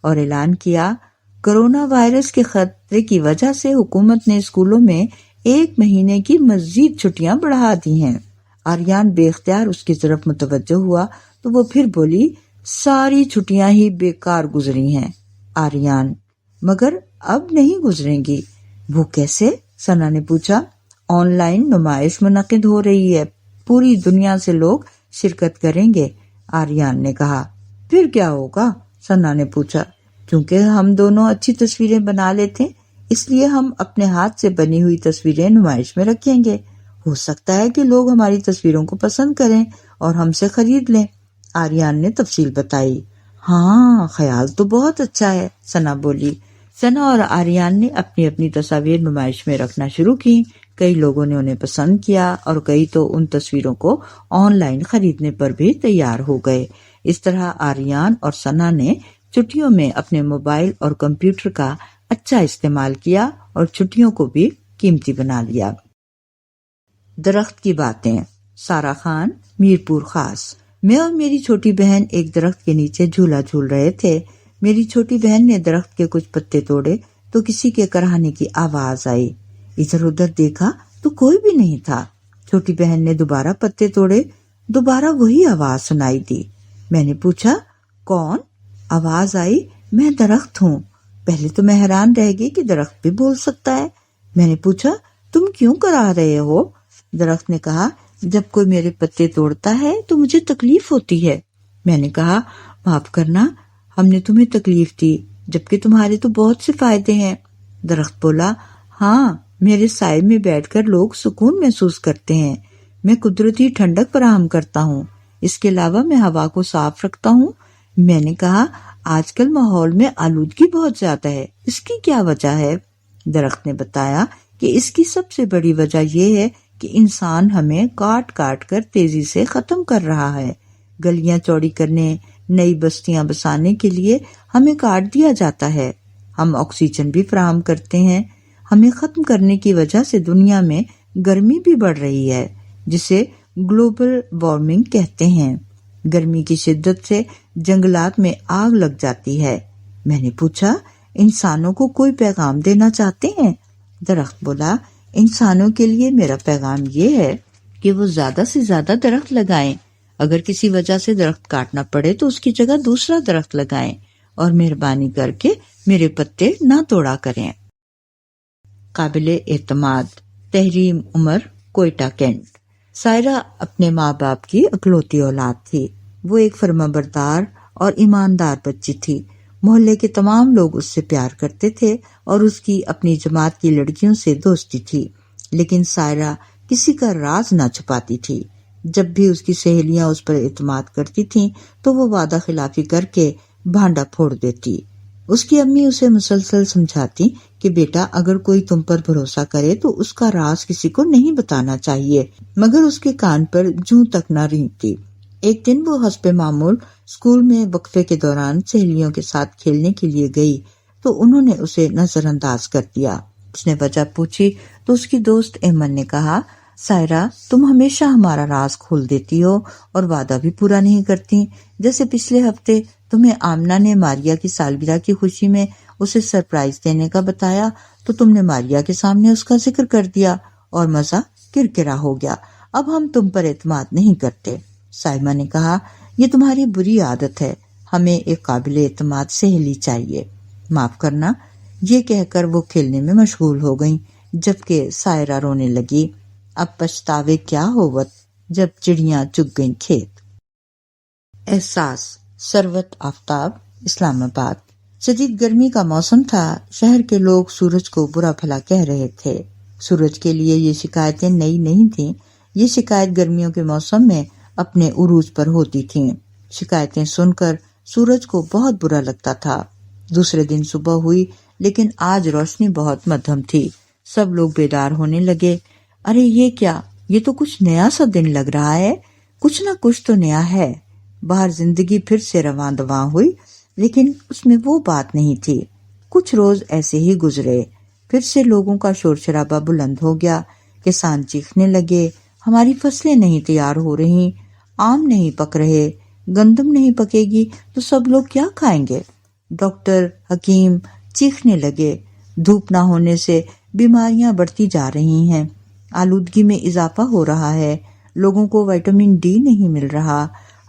اور اعلان کیا، کرونا وائرس کے خطرے کی وجہ سے حکومت نے اسکولوں میں 1 مہینے کی مزید چھٹیاں بڑھا دی ہیں۔ آریان بے اختیار اس کی طرف متوجہ ہوا تو وہ پھر بولی، ساری چھٹیاں ہی بیکار گزری ہیں۔ آریان، مگر اب نہیں گزریں گی۔ وہ کیسے؟ ثنا نے پوچھا۔ آن لائن نمائش منعقد ہو رہی ہے، پوری دنیا سے لوگ شرکت کریں گے، آریان نے کہا۔ پھر کیا ہوگا؟ ثنا نے پوچھا۔ کیونکہ ہم دونوں اچھی تصویریں بنا لیتے اس لیے ہم اپنے ہاتھ سے بنی ہوئی تصویریں نمائش میں رکھیں گے۔ ہو سکتا ہے کہ لوگ ہماری تصویروں کو پسند کریں اور ہم سے خرید لیں، آریان نے تفصیل بتائی۔ ہاں، خیال تو بہت اچھا ہے، ثنا بولی۔ ثنا اور آریان نے اپنی اپنی تصاویر نمائش میں رکھنا شروع کی۔ کئی لوگوں نے انہیں پسند کیا اور کئی تو ان تصویروں کو آن لائن خریدنے پر بھی تیار ہو گئے۔ اس طرح آریان اور ثنا نے چھٹیوں میں اپنے موبائل اور کمپیوٹر کا اچھا استعمال کیا اور چھٹیوں کو بھی قیمتی بنا لیا۔ درخت کی باتیں، سارا خان، میرپور خاص۔ میں اور میری چھوٹی بہن ایک درخت کے نیچے جھولا جھول رہے تھے۔ میری چھوٹی بہن نے درخت کے کچھ پتے توڑے تو کسی کے کراہنے کی آواز آئی۔ ادھر ادھر دیکھا تو کوئی بھی نہیں تھا۔ چھوٹی بہن نے دوبارہ پتے توڑے، دوبارہ وہی آواز سنائی دی۔ میں نے پوچھا، کون؟ آواز آئی، میں درخت ہوں۔ پہلے تو میں حیران رہ گئی کہ درخت بھی بول سکتا ہے۔ میں نے پوچھا، تم کیوں کرا رہے ہو؟ درخت نے کہا، جب کوئی میرے پتے توڑتا ہے تو مجھے تکلیف ہوتی ہے۔ میں نے کہا، معاف کرنا، ہم نے تمہیں تکلیف دی جبکہ تمہارے تو بہت سے فائدے ہیں۔ درخت بولا، ہاں، میرے سائے میں بیٹھ کر لوگ سکون محسوس کرتے ہیں۔ میں قدرتی ٹھنڈک فراہم کرتا ہوں، اس کے علاوہ میں ہوا کو صاف رکھتا ہوں۔ میں نے کہا، آج کل ماحول میں آلودگی بہت زیادہ ہے، اس کی کیا وجہ ہے؟ درخت نے بتایا کہ اس کی سب سے بڑی وجہ یہ ہے کہ انسان ہمیں کاٹ کاٹ کر تیزی سے ختم کر رہا ہے۔ گلیاں چوڑی کرنے، نئی بستیاں بسانے کے لیے ہمیں کاٹ دیا جاتا ہے۔ ہم آکسیجن بھی فراہم کرتے ہیں۔ ہمیں ختم کرنے کی وجہ سے دنیا میں گرمی بھی بڑھ رہی ہے، جسے گلوبل وارمنگ کہتے ہیں۔ گرمی کی شدت سے جنگلات میں آگ لگ جاتی ہے۔ میں نے پوچھا، انسانوں کو کوئی پیغام دینا چاہتے ہیں؟ درخت بولا، انسانوں کے لیے میرا پیغام یہ ہے کہ وہ زیادہ سے زیادہ درخت لگائیں۔ اگر کسی وجہ سے درخت کاٹنا پڑے تو اس کی جگہ دوسرا درخت لگائیں اور مہربانی کر کے میرے پتے نہ توڑا کریں۔ قابل اعتماد، تحریم عمر، کوئٹہ کینٹ۔ سائرہ اپنے ماں باپ کی اکلوتی اولاد تھی۔ وہ ایک فرمانبردار اور ایماندار بچی تھی۔ محلے کے تمام لوگ اس سے پیار کرتے تھے اور اس کی اپنی جماعت کی لڑکیوں سے دوستی تھی، لیکن سائرہ کسی کا راز نہ چھپاتی تھی۔ جب بھی اس کی سہیلیاں اس پر اعتماد کرتی تھیں تو وہ وعدہ خلافی کر کے بھانڈا پھوڑ دیتی۔ اس کی امی اسے مسلسل سمجھاتی کہ بیٹا، اگر کوئی تم پر بھروسہ کرے تو اس کا راز کسی کو نہیں بتانا چاہیے، مگر اس کے کان پر جوں تک نہ رینگتی۔ ایک دن وہ حسب معمول اسکول میں وقفے کے دوران سہیلیوں کے ساتھ کھیلنے کے لیے گئی تو انہوں نے اسے نظر انداز کر دیا۔ اس نے وجہ پوچھی تو اس کی دوست ایمن نے کہا، سائرہ، تم ہمیشہ ہمارا راز کھول دیتی ہو اور وعدہ بھی پورا نہیں کرتی۔ جیسے پچھلے ہفتے تمہیں آمنہ نے ماریا کی سالگرہ کی خوشی میں اسے سرپرائز دینے کا بتایا تو تم نے ماریا کے سامنے اس کا ذکر کر دیا اور مزہ کرکرا ہو گیا۔ اب ہم تم پر اعتماد نہیں کرتے۔ سائمہ نے کہا، یہ تمہاری بری عادت ہے، ہمیں ایک قابل اعتماد سہیلی چاہیے۔ معاف کرنا، یہ کہہ کر وہ کھیلنے میں مشغول ہو گئیں، جبکہ سائرہ رونے لگی۔ اب پچھتاوے کیا ہوت جب چڑیاں چگ گئیں کھیت۔ احساس، ثروت آفتاب، اسلام آباد۔ شدید گرمی کا موسم تھا۔ شہر کے لوگ سورج کو برا بھلا کہہ رہے تھے۔ سورج کے لیے یہ شکایتیں نئی نہیں تھیں، یہ شکایت گرمیوں کے موسم میں اپنے عروج پر ہوتی تھیں۔ شکایتیں سن کر سورج کو بہت برا لگتا تھا۔ دوسرے دن صبح ہوئی، لیکن آج روشنی بہت مدھم تھی۔ سب لوگ بیدار ہونے لگے۔ ارے یہ کیا، یہ تو کچھ نیا سا دن لگ رہا ہے، کچھ نہ کچھ تو نیا ہے۔ باہر زندگی پھر سے رواں دواں ہوئی، لیکن اس میں وہ بات نہیں تھی۔ کچھ روز ایسے ہی گزرے، پھر سے لوگوں کا شور شرابہ بلند ہو گیا۔ کسان چیخنے لگے، ہماری فصلیں نہیں تیار ہو رہی، آم نہیں پک رہے، گندم نہیں پکے گی تو سب لوگ کیا کھائیں گے؟ ڈاکٹر، حکیم چیخنے لگے، دھوپ نہ ہونے سے بیماریاں بڑھتی جا رہی ہیں، آلودگی میں اضافہ ہو رہا ہے، لوگوں کو وٹامن ڈی نہیں مل رہا،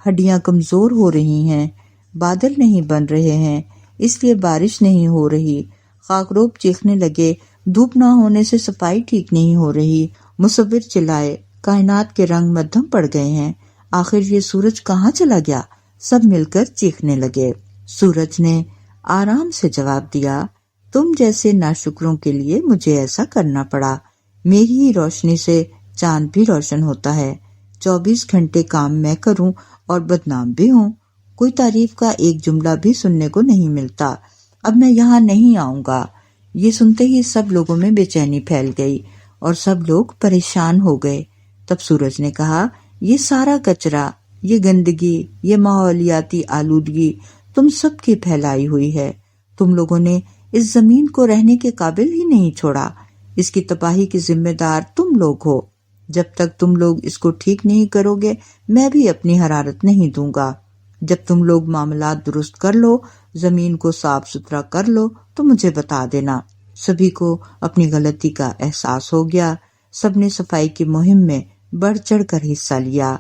ہڈیاں کمزور ہو رہی ہیں، بادل نہیں بن رہے ہیں، اس لیے بارش نہیں ہو رہی۔ خاکروب چیخنے لگے، دھوپ نہ ہونے سے صفائی ٹھیک نہیں ہو رہی۔ مصور چلائے، کائنات کے رنگ مدھم پڑ گئے ہیں، آخر یہ سورج کہاں چلا گیا؟ سب مل کر چیخنے لگے۔ سورج نے آرام سے جواب دیا، تم جیسے ناشکروں کے لیے مجھے ایسا کرنا پڑا۔ میری ہی روشنی سے چاند بھی روشن ہوتا ہے۔ 24 گھنٹے کام میں کروں اور بدنام بھی ہوں، کوئی تعریف کا ایک جملہ بھی سننے کو نہیں ملتا۔ اب میں یہاں نہیں آؤں گا۔ یہ سنتے ہی سب لوگوں میں بے چینی پھیل گئی اور سب لوگ پریشان ہو گئے۔ تب سورج نے کہا، یہ سارا کچرا، یہ گندگی، یہ ماحولیاتی آلودگی تم سب کی پھیلائی ہوئی ہے۔ تم لوگوں نے اس زمین کو رہنے کے قابل ہی نہیں چھوڑا۔ اس کی تباہی کی ذمہ دار تم لوگ ہو۔ جب تک تم لوگ اس کو ٹھیک نہیں کرو گے میں بھی اپنی حرارت نہیں دوں گا۔ جب تم لوگ معاملات درست کر لو، زمین کو صاف ستھرا کر لو تو مجھے بتا دینا۔ سبھی کو اپنی غلطی کا احساس ہو گیا۔ سب نے صفائی کی مہم میں بڑھ چڑھ کر حصہ لیا۔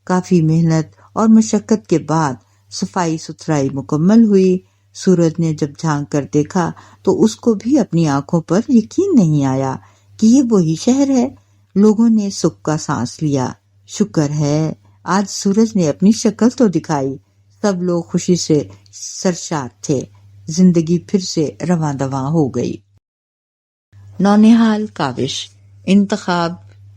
کافی محنت اور مشقت کے بعد صفائی ستھرائی مکمل ہوئی۔ سورج نے جب جھانک کر دیکھا تو اس کو بھی اپنی آنکھوں پر یقین نہیں آیا کہ یہ وہی شہر ہے۔ لوگوں نے سکھ کا سانس لیا۔ شکر ہے آج سورج نے اپنی شکل تو دکھائی۔ سب لوگ خوشی سے سرشار تھے۔ زندگی پھر سے رواں دواں ہو گئی۔ نونہال کاوش انتخاب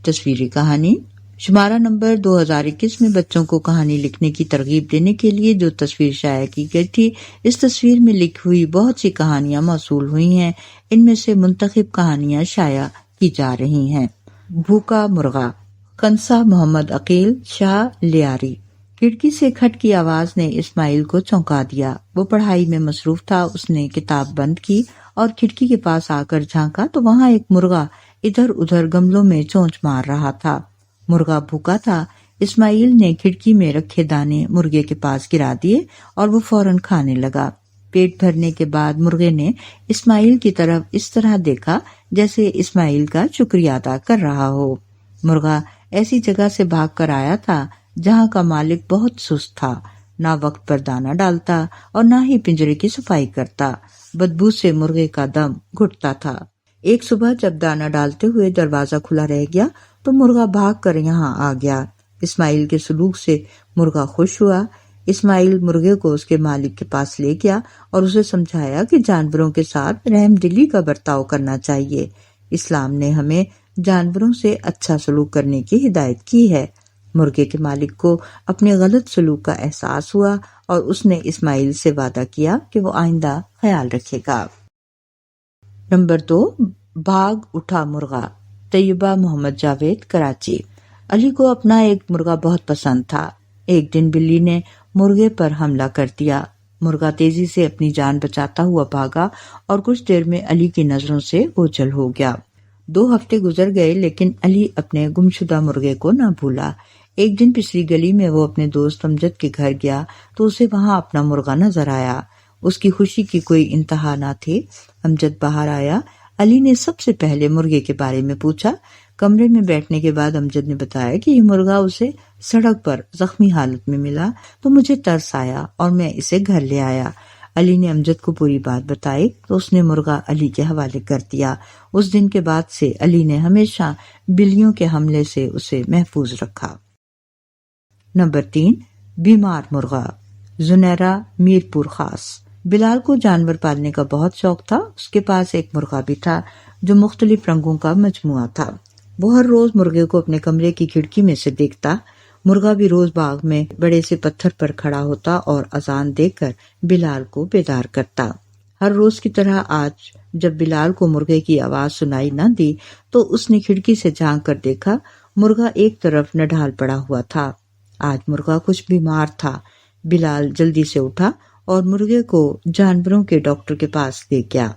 تصویری کہانی شمارہ نمبر 2021 میں بچوں کو کہانی لکھنے کی ترغیب دینے کے لیے جو تصویر شائع کی گئی تھی، اس تصویر میں لکھی ہوئی بہت سی کہانیاں موصول ہوئی ہیں۔ ان میں سے منتخب کہانیاں شائع کی جا رہی ہیں۔ بھوکا مرغا، کنسا محمد عقیل شاہ لیاری۔ کھڑکی سے کھٹ کی آواز نے اسماعیل کو چونکا دیا۔ وہ پڑھائی میں مصروف تھا۔ اس نے کتاب بند کی اور کھڑکی کے پاس آ کر جھانکا تو وہاں ایک مرغا ادھر ادھر گملوں میں چونچ مار رہا تھا۔ مرغا بھوکا تھا۔ اسماعیل نے کھڑکی میں رکھے دانے مرغے کے پاس گرا دیے اور وہ فوراً کھانے لگا۔ پیٹ بھرنے کے بعد مرغے نے اسماعیل کی طرف اس طرح دیکھا جیسے اسماعیل کا شکریہ ادا کر رہا ہو۔ مرغا ایسی جگہ سے بھاگ کر آیا تھا جہاں کا مالک بہت سست تھا، نہ وقت پر دانہ ڈالتا اور نہ ہی پنجرے کی صفائی کرتا۔ بدبو سے مرغے کا دم گھٹتا تھا۔ ایک صبح جب دانہ ڈالتے ہوئے دروازہ کھلا رہ گیا تو مرغا بھاگ کر یہاں آ گیا۔ اسماعیل کے سلوک سے مرغا خوش ہوا۔ اسماعیل مرغے کو اس کے مالک کے پاس لے گیا اور اسے سمجھایا کہ جانوروں کے ساتھ رحم دلی کا برتاؤ کرنا چاہیے۔ اسلام نے ہمیں جانوروں سے اچھا سلوک کرنے کی ہدایت کی ہے۔ مرغے کے مالک کو اپنے غلط سلوک کا احساس ہوا اور اس نے اسماعیل سے وعدہ کیا کہ وہ آئندہ خیال رکھے گا۔ نمبر 2، بھاگ اٹھا مرغا، طیبہ محمد جاوید کراچی۔ علی کو اپنا ایک مرغا بہت پسند تھا۔ ایک دن بلی نے مرغے پر حملہ کر دیا۔ مرغا تیزی سے اپنی جان بچاتا ہوا بھاگا اور کچھ دیر میں علی کی نظروں سے اوجھل ہو گیا۔ 2 ہفتے گزر گئے لیکن علی اپنے گمشدہ مرغے کو نہ بھولا۔ ایک دن پچھلی گلی میں وہ اپنے دوست امجد کے گھر گیا تو اسے وہاں اپنا مرغا نظر آیا۔ اس کی خوشی کی کوئی انتہا نہ تھی۔ امجد باہر آیا۔ علی نے سب سے پہلے مرغے کے بارے میں پوچھا۔ کمرے میں بیٹھنے کے بعد امجد نے بتایا کہ یہ مرغا اسے سڑک پر زخمی حالت میں ملا تو مجھے ترس آیا اور میں اسے گھر لے آیا۔ علی نے امجد کو پوری بات بتائی تو اس نے مرغا علی کے حوالے کر دیا۔ اس دن کے بعد سے علی نے ہمیشہ بلیوں کے حملے سے اسے محفوظ رکھا۔ نمبر 3، بیمار مرغا، زنیرہ میرپور خاص۔ بلال کو جانور پالنے کا بہت شوق تھا۔ اس کے پاس ایک مرغا بھی تھا جو مختلف رنگوں کا مجموعہ تھا۔ وہ ہر روز مرغے کو اپنے کمرے کی کھڑکی میں سے دیکھتا۔ مرغا بھی روز باغ میں بڑے سے پتھر پر کھڑا ہوتا اور اذان دے کر بلال کو بیدار کرتا۔ ہر روز کی طرح آج جب بلال کو مرغے کی آواز سنائی نہ دی تو اس نے کھڑکی سے جھانک کر دیکھا، مرغا ایک طرف نڈھال پڑا ہوا تھا۔ آج مرغا کچھ بیمار تھا۔ بلال جلدی سے اٹھا اور مرغے کو جانوروں کے ڈاکٹر کے پاس لے گیا۔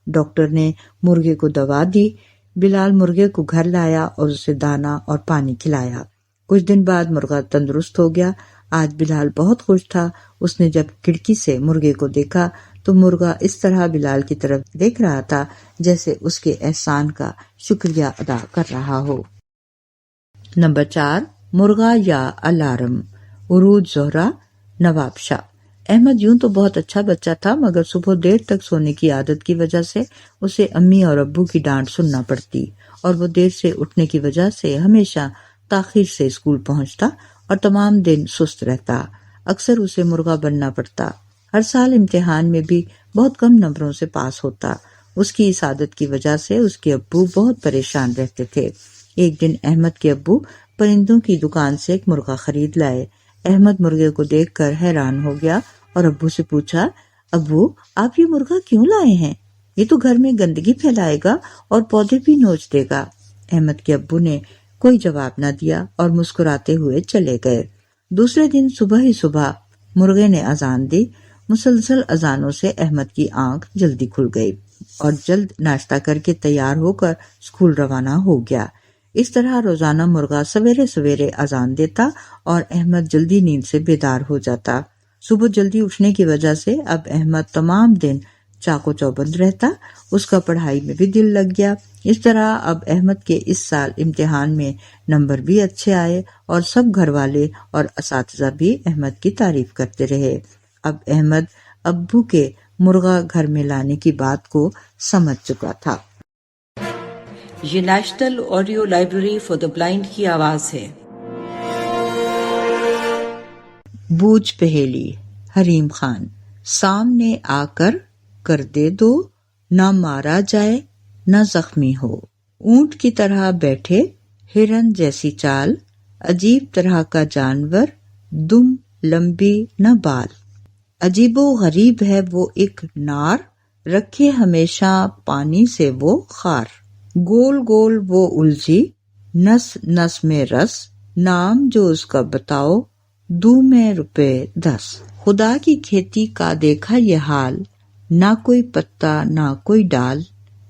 ڈاکٹر نے مرغے کو دوا دی۔ بلال مرغے کو گھر لایا اور اسے دانا اور پانی کھلایا۔ کچھ دن بعد مرغا تندرست ہو گیا۔ آج بلال بہت خوش تھا۔ اس نے جب کھڑکی سے مرغے کو دیکھا تو مرغا اس طرح بلال کی طرف دیکھ رہا تھا جیسے اس کے احسان کا شکریہ ادا کر رہا ہو۔ نمبر 4، مرغا یا الارم، عروج زہرہ، نواب شاہ۔ احمد یوں تو بہت اچھا بچہ تھا، مگر صبح دیر تک سونے کی عادت کی وجہ سے اسے امی اور ابو کی ڈانٹ سننا پڑتی، اور وہ دیر سے اٹھنے کی وجہ سے ہمیشہ تاخیر سے اسکول پہنچتا اور تمام دن سست رہتا۔ اکثر اسے مرغا بننا پڑتا۔ ہر سال امتحان میں بھی بہت کم نمبروں سے پاس ہوتا۔ اس کی اس عادت کی وجہ سے اس کے ابو بہت پریشان رہتے تھے۔ ایک دن احمد کے ابو پرندوں کی دکان سے ایک مرغا خرید لائے۔ احمد مرغے کو دیکھ کر حیران ہو گیا اور ابو سے پوچھا، ابو آپ یہ مرغا کیوں لائے ہیں؟ یہ تو گھر میں گندگی پھیلائے گا اور پودے بھی نوچ دے گا۔ احمد کے ابو نے کوئی جواب نہ دیا اور مسکراتے ہوئے چلے گئے۔ دوسرے دن صبح ہی صبح مرغے نے اذان دی۔ مسلسل اذانوں سے احمد کی آنکھ جلدی کھل گئی اور جلد ناشتہ کر کے تیار ہو کر اسکول روانہ ہو گیا۔ اس طرح روزانہ مرغا سویرے سویرے اذان دیتا اور احمد جلدی نیند سے بیدار ہو جاتا۔ صبح جلدی اٹھنے کی وجہ سے اب احمد تمام دن چاق و چوبند رہتا۔ اس کا پڑھائی میں بھی دل لگ گیا۔ اس طرح اب احمد کے اس سال امتحان میں نمبر بھی اچھے آئے اور سب گھر والے اور اساتذہ بھی احمد کی تعریف کرتے رہے۔ اب احمد ابو کے مرغا گھر میں لانے کی بات کو سمجھ چکا تھا۔ یہ national audio library for the blind کی آواز ہے۔ بوجھ پہیلی، حریم خان۔ سامنے آ کر دے دو، نہ مارا جائے نہ زخمی ہو۔ اونٹ کی طرح بیٹھے، ہرن جیسی چال، عجیب طرح کا جانور، دم لمبی نہ بال۔ عجیب و غریب ہے وہ ایک نار، رکھے ہمیشہ پانی سے وہ خار۔ گول گول وہ الجھی، نس نس میں رس، نام جو اس کا بتاؤ، دوں میں روپے 10۔ خدا کی کھیتی کا دیکھا یہ حال، نہ کوئی پتا نہ کوئی ڈال،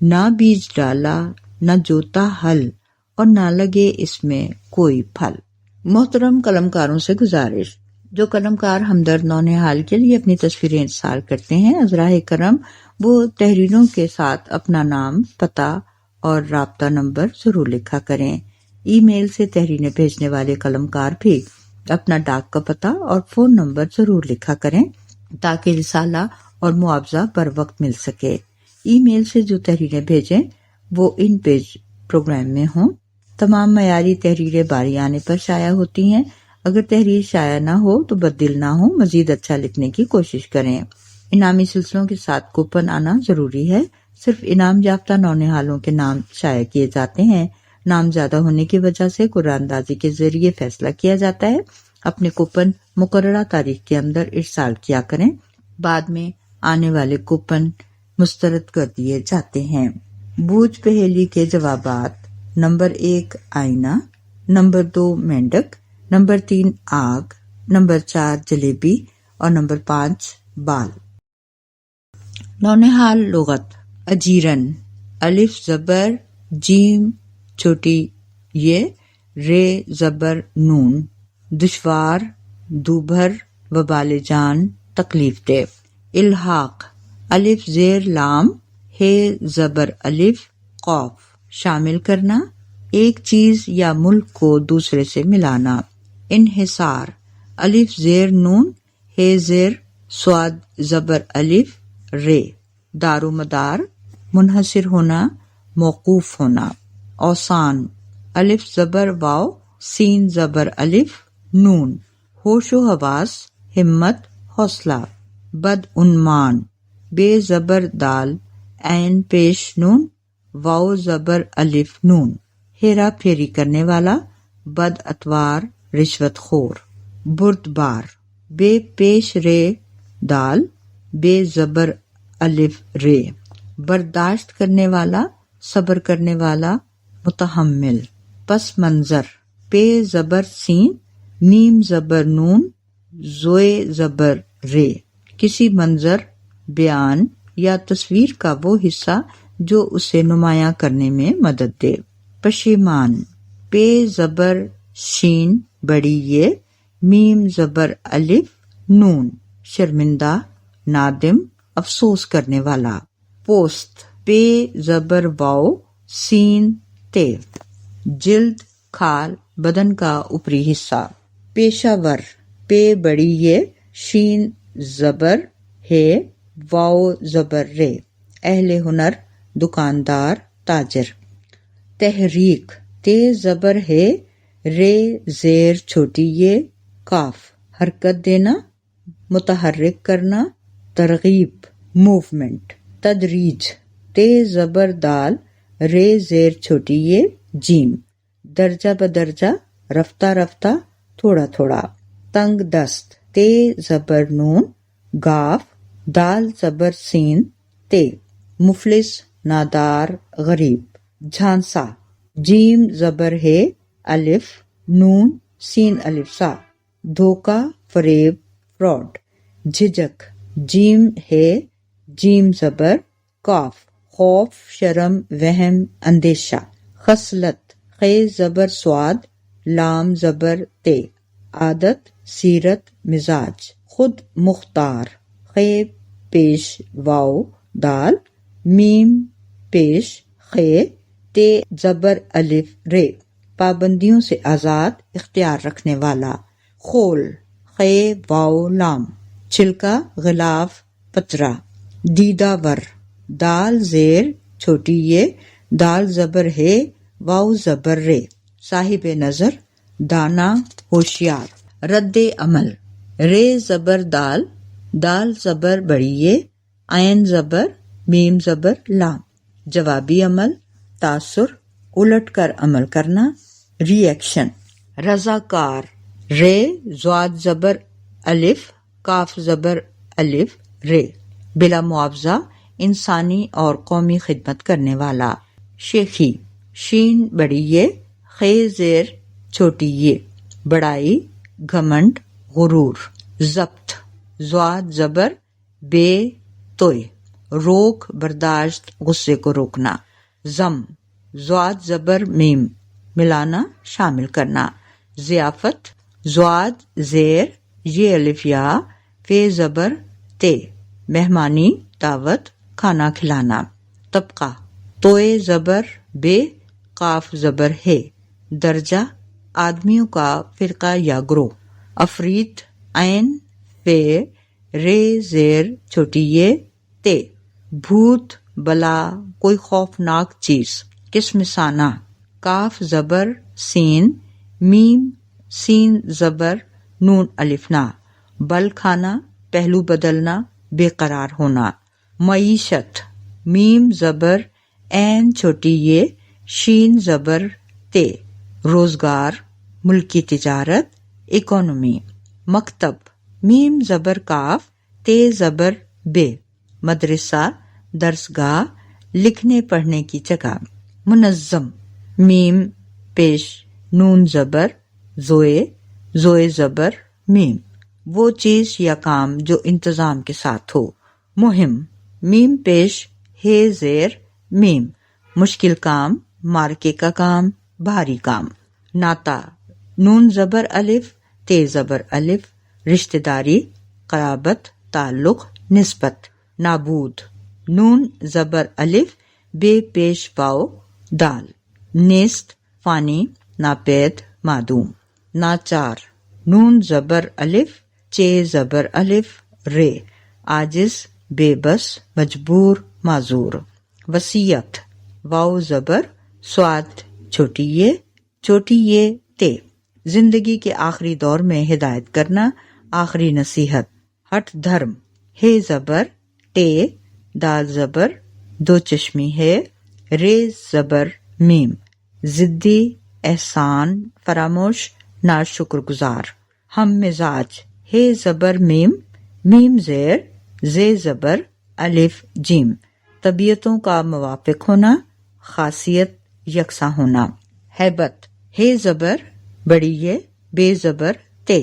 نہ بیج ڈالا نہ جوتا ہل، اور نہ لگے اس میں کوئی پھل۔ محترم قلمکاروں سے گزارش، جو قلمکار ہمدرد نونہال کے لیے اپنی تصویریں ارسال کرتے ہیں، عذرائے کرم وہ تحریروں کے ساتھ اپنا نام، پتہ اور رابطہ نمبر ضرور لکھا کریں۔ ای میل سے تحریریں بھیجنے والے قلمکار بھی اپنا ڈاک کا پتہ اور فون نمبر ضرور لکھا کریں تاکہ رسالہ اور معاوضہ بر وقت مل سکے۔ ای میل سے جو تحریریں بھیجیں وہ ان پیج پروگرام میں ہوں۔ تمام معیاری تحریریں باری آنے پر شائع ہوتی ہیں۔ اگر تحریر شائع نہ ہو تو بددل نہ ہو، مزید اچھا لکھنے کی کوشش کریں۔ انعامی سلسلوں کے ساتھ کوپن آنا ضروری ہے۔ صرف انعام یافتہ نونہالوں کے نام شائع کیے جاتے ہیں۔ نام زیادہ ہونے کی وجہ سے قرعہ اندازی کے ذریعے فیصلہ کیا جاتا ہے۔ اپنے کوپن مقررہ تاریخ کے اندر ارسال کیا کریں، بعد میں آنے والے کوپن مسترد کر دیے جاتے ہیں۔ بوجھ پہیلی کے جوابات: نمبر 1 آئینہ، نمبر 2 مینڈک، نمبر 3 آگ، نمبر 4 جلیبی اور نمبر 5 بال۔ نونہال لغت: اجیرن، الف زبر جیم چھوٹی یہ، رے زبر نون، دشوار، دوبھر، وبال جان، تکلیف دہ۔ الحاق، الف زیر لام، ہے زبر الف، قوف، شامل کرنا، ایک چیز یا ملک کو دوسرے سے ملانا۔ انحصار، الف زیر نون، ہے زیر سواد زبر الف، رے، دار و مدار، منحصر ہونا، موقوف ہونا۔ اوسان، الف زبر واو، سین زبر الف، نون، ہوش و حواس، ہمت، حوصلہ۔ بدعنوان، بے زبر دال، عین پیش نون، واو زبر الف نون، ہیرا پھیری کرنے والا، بد اتوار، رشوت خور۔ بردبار، بے پیش رے دال، بے زبر الف رے، برداشت کرنے والا، صبر کرنے والا، متحمل۔ پس منظر، پے زبر سین، میم زبر نون، زوئے زبر رے، کسی منظر، بیان یا تصویر کا وہ حصہ جو اسے نمایاں کرنے میں مدد دے۔ پشیمان، پے زبر شین بڑی یہ، میم زبر الف نون، شرمندہ، نادم، افسوس کرنے والا۔ پوست، پے زبر واو، سین تے، جلد، کھال، بدن کا اوپری حصہ۔ پیشہ ور، پے بڑی یہ، شین زبر ہے واو زبر رے، اہل ہنر دکاندار تاجر۔ تحریک تے زبر ہے رے زیر چھوٹی یہ کاف، حرکت دینا متحرک کرنا، ترغیب موومنٹ۔ تدریج تے زبر دال رے زیر چھوٹی یہ جیم، درجہ بدرجہ رفتہ رفتہ تھوڑا تھوڑا۔ تنگ دست تے زبر نون گاف، دال زبر سین تے، مفلس نادار غریب۔ جھانسا جیم زبر ہے الف نون سین الف سا، دھوکہ فریب فراڈ۔ جھجک جیم ہے جیم زبر کاف، خوف شرم وہم اندیشہ۔ خصلت خے زبر سواد لام زبر تے، عادت سیرت مزاج۔ خود مختار خے پیش واو دال، میم پیش خے تے زبر الف رے، پابندیوں سے آزاد اختیار رکھنے والا۔ خول خے واو لام، چھلکا غلاف پترا۔ دیدہ ور دال زیر چھوٹی یہ دال زبر ہے واو زبر رے، صاحب نظر دانا ہوشیار۔ رد عمل رے زبر دال، دال زبر بڑی یہ، عین زبر میم زبر لام۔ جوابی عمل تاثر الٹ کر عمل کرنا، ری ایکشن۔ رضاکار رے زواد زبر الف کاف زبر الف رے، بلا معاوضہ انسانی اور قومی خدمت کرنے والا۔ شیخی شین بڑی یہ خے زیر چھوٹی یہ، بڑائی گھمنڈ غرور۔ ضبط زواد زبر بے توئے، روک برداشت غصے کو روکنا۔ ضم زواد زبر میم، ملانا شامل کرنا۔ ضیافت زواد زیر یہ الف یا فے زبر تے، مہمانی دعوت کھانا کھلانا۔ طبقہ توئے زبر بے قاف زبر ہے، درجہ آدمیوں کا فرقہ یا گروہ۔ افریت عین فے رے زیر چھوٹی یہ تے، بھوت بلا کوئی خوفناک چیز۔ قسم ثانیٰ کاف زبر سین میم سین زبر نون الف نا، بل کھانا پہلو بدلنا بے قرار ہونا۔ معیشت میم زبر عین چھوٹی یہ شین زبر تے، روزگار ملکی تجارت اکانومی۔ مکتب میم زبر کاف تے زبر بے، مدرسہ درسگاہ لکھنے پڑھنے کی جگہ۔ منظم میم پیش نون زبر زوئے، زوئے زبر میم، وہ چیز یا کام جو انتظام کے ساتھ ہو۔ مہم میم پیش ہے زیر میم، مشکل کام مارکے کا کام بھاری کام۔ ناتا نون زبر الف تے زبر الف، رشتہ داری قرابت تعلق نسبت۔ نابود نون زبر الف بے پیش واو دال، نیست فانی ناپید معدوم۔ ناچار نون زبر الف چے زبر الف رے، عاجز بے بس مجبور معذور۔ وصیت واو زبر سواد چھوٹی یہ تے، زندگی کے آخری دور میں ہدایت کرنا، آخری نصیحت۔ ہٹ دھرم ہے زبر ٹے، دال زبر دو چشمی ہے، رے زبر میم، ضدی احسان فراموش ناشکر گزار۔ ہم مزاج ہے زبر میم، میم زیر زے زبر الف جیم، طبیعتوں کا موافق ہونا، خاصیت یکساں ہونا۔ ہیبت ہے زبر بڑی یہ بے زبر تے،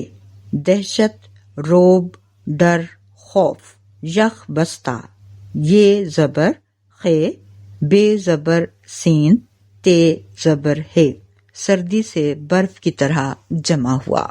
دہشت روب ڈر خوف۔ یک بستہ یہ زبر خے، بے زبر سین تے زبر ہے، سردی سے برف کی طرح جمع ہوا۔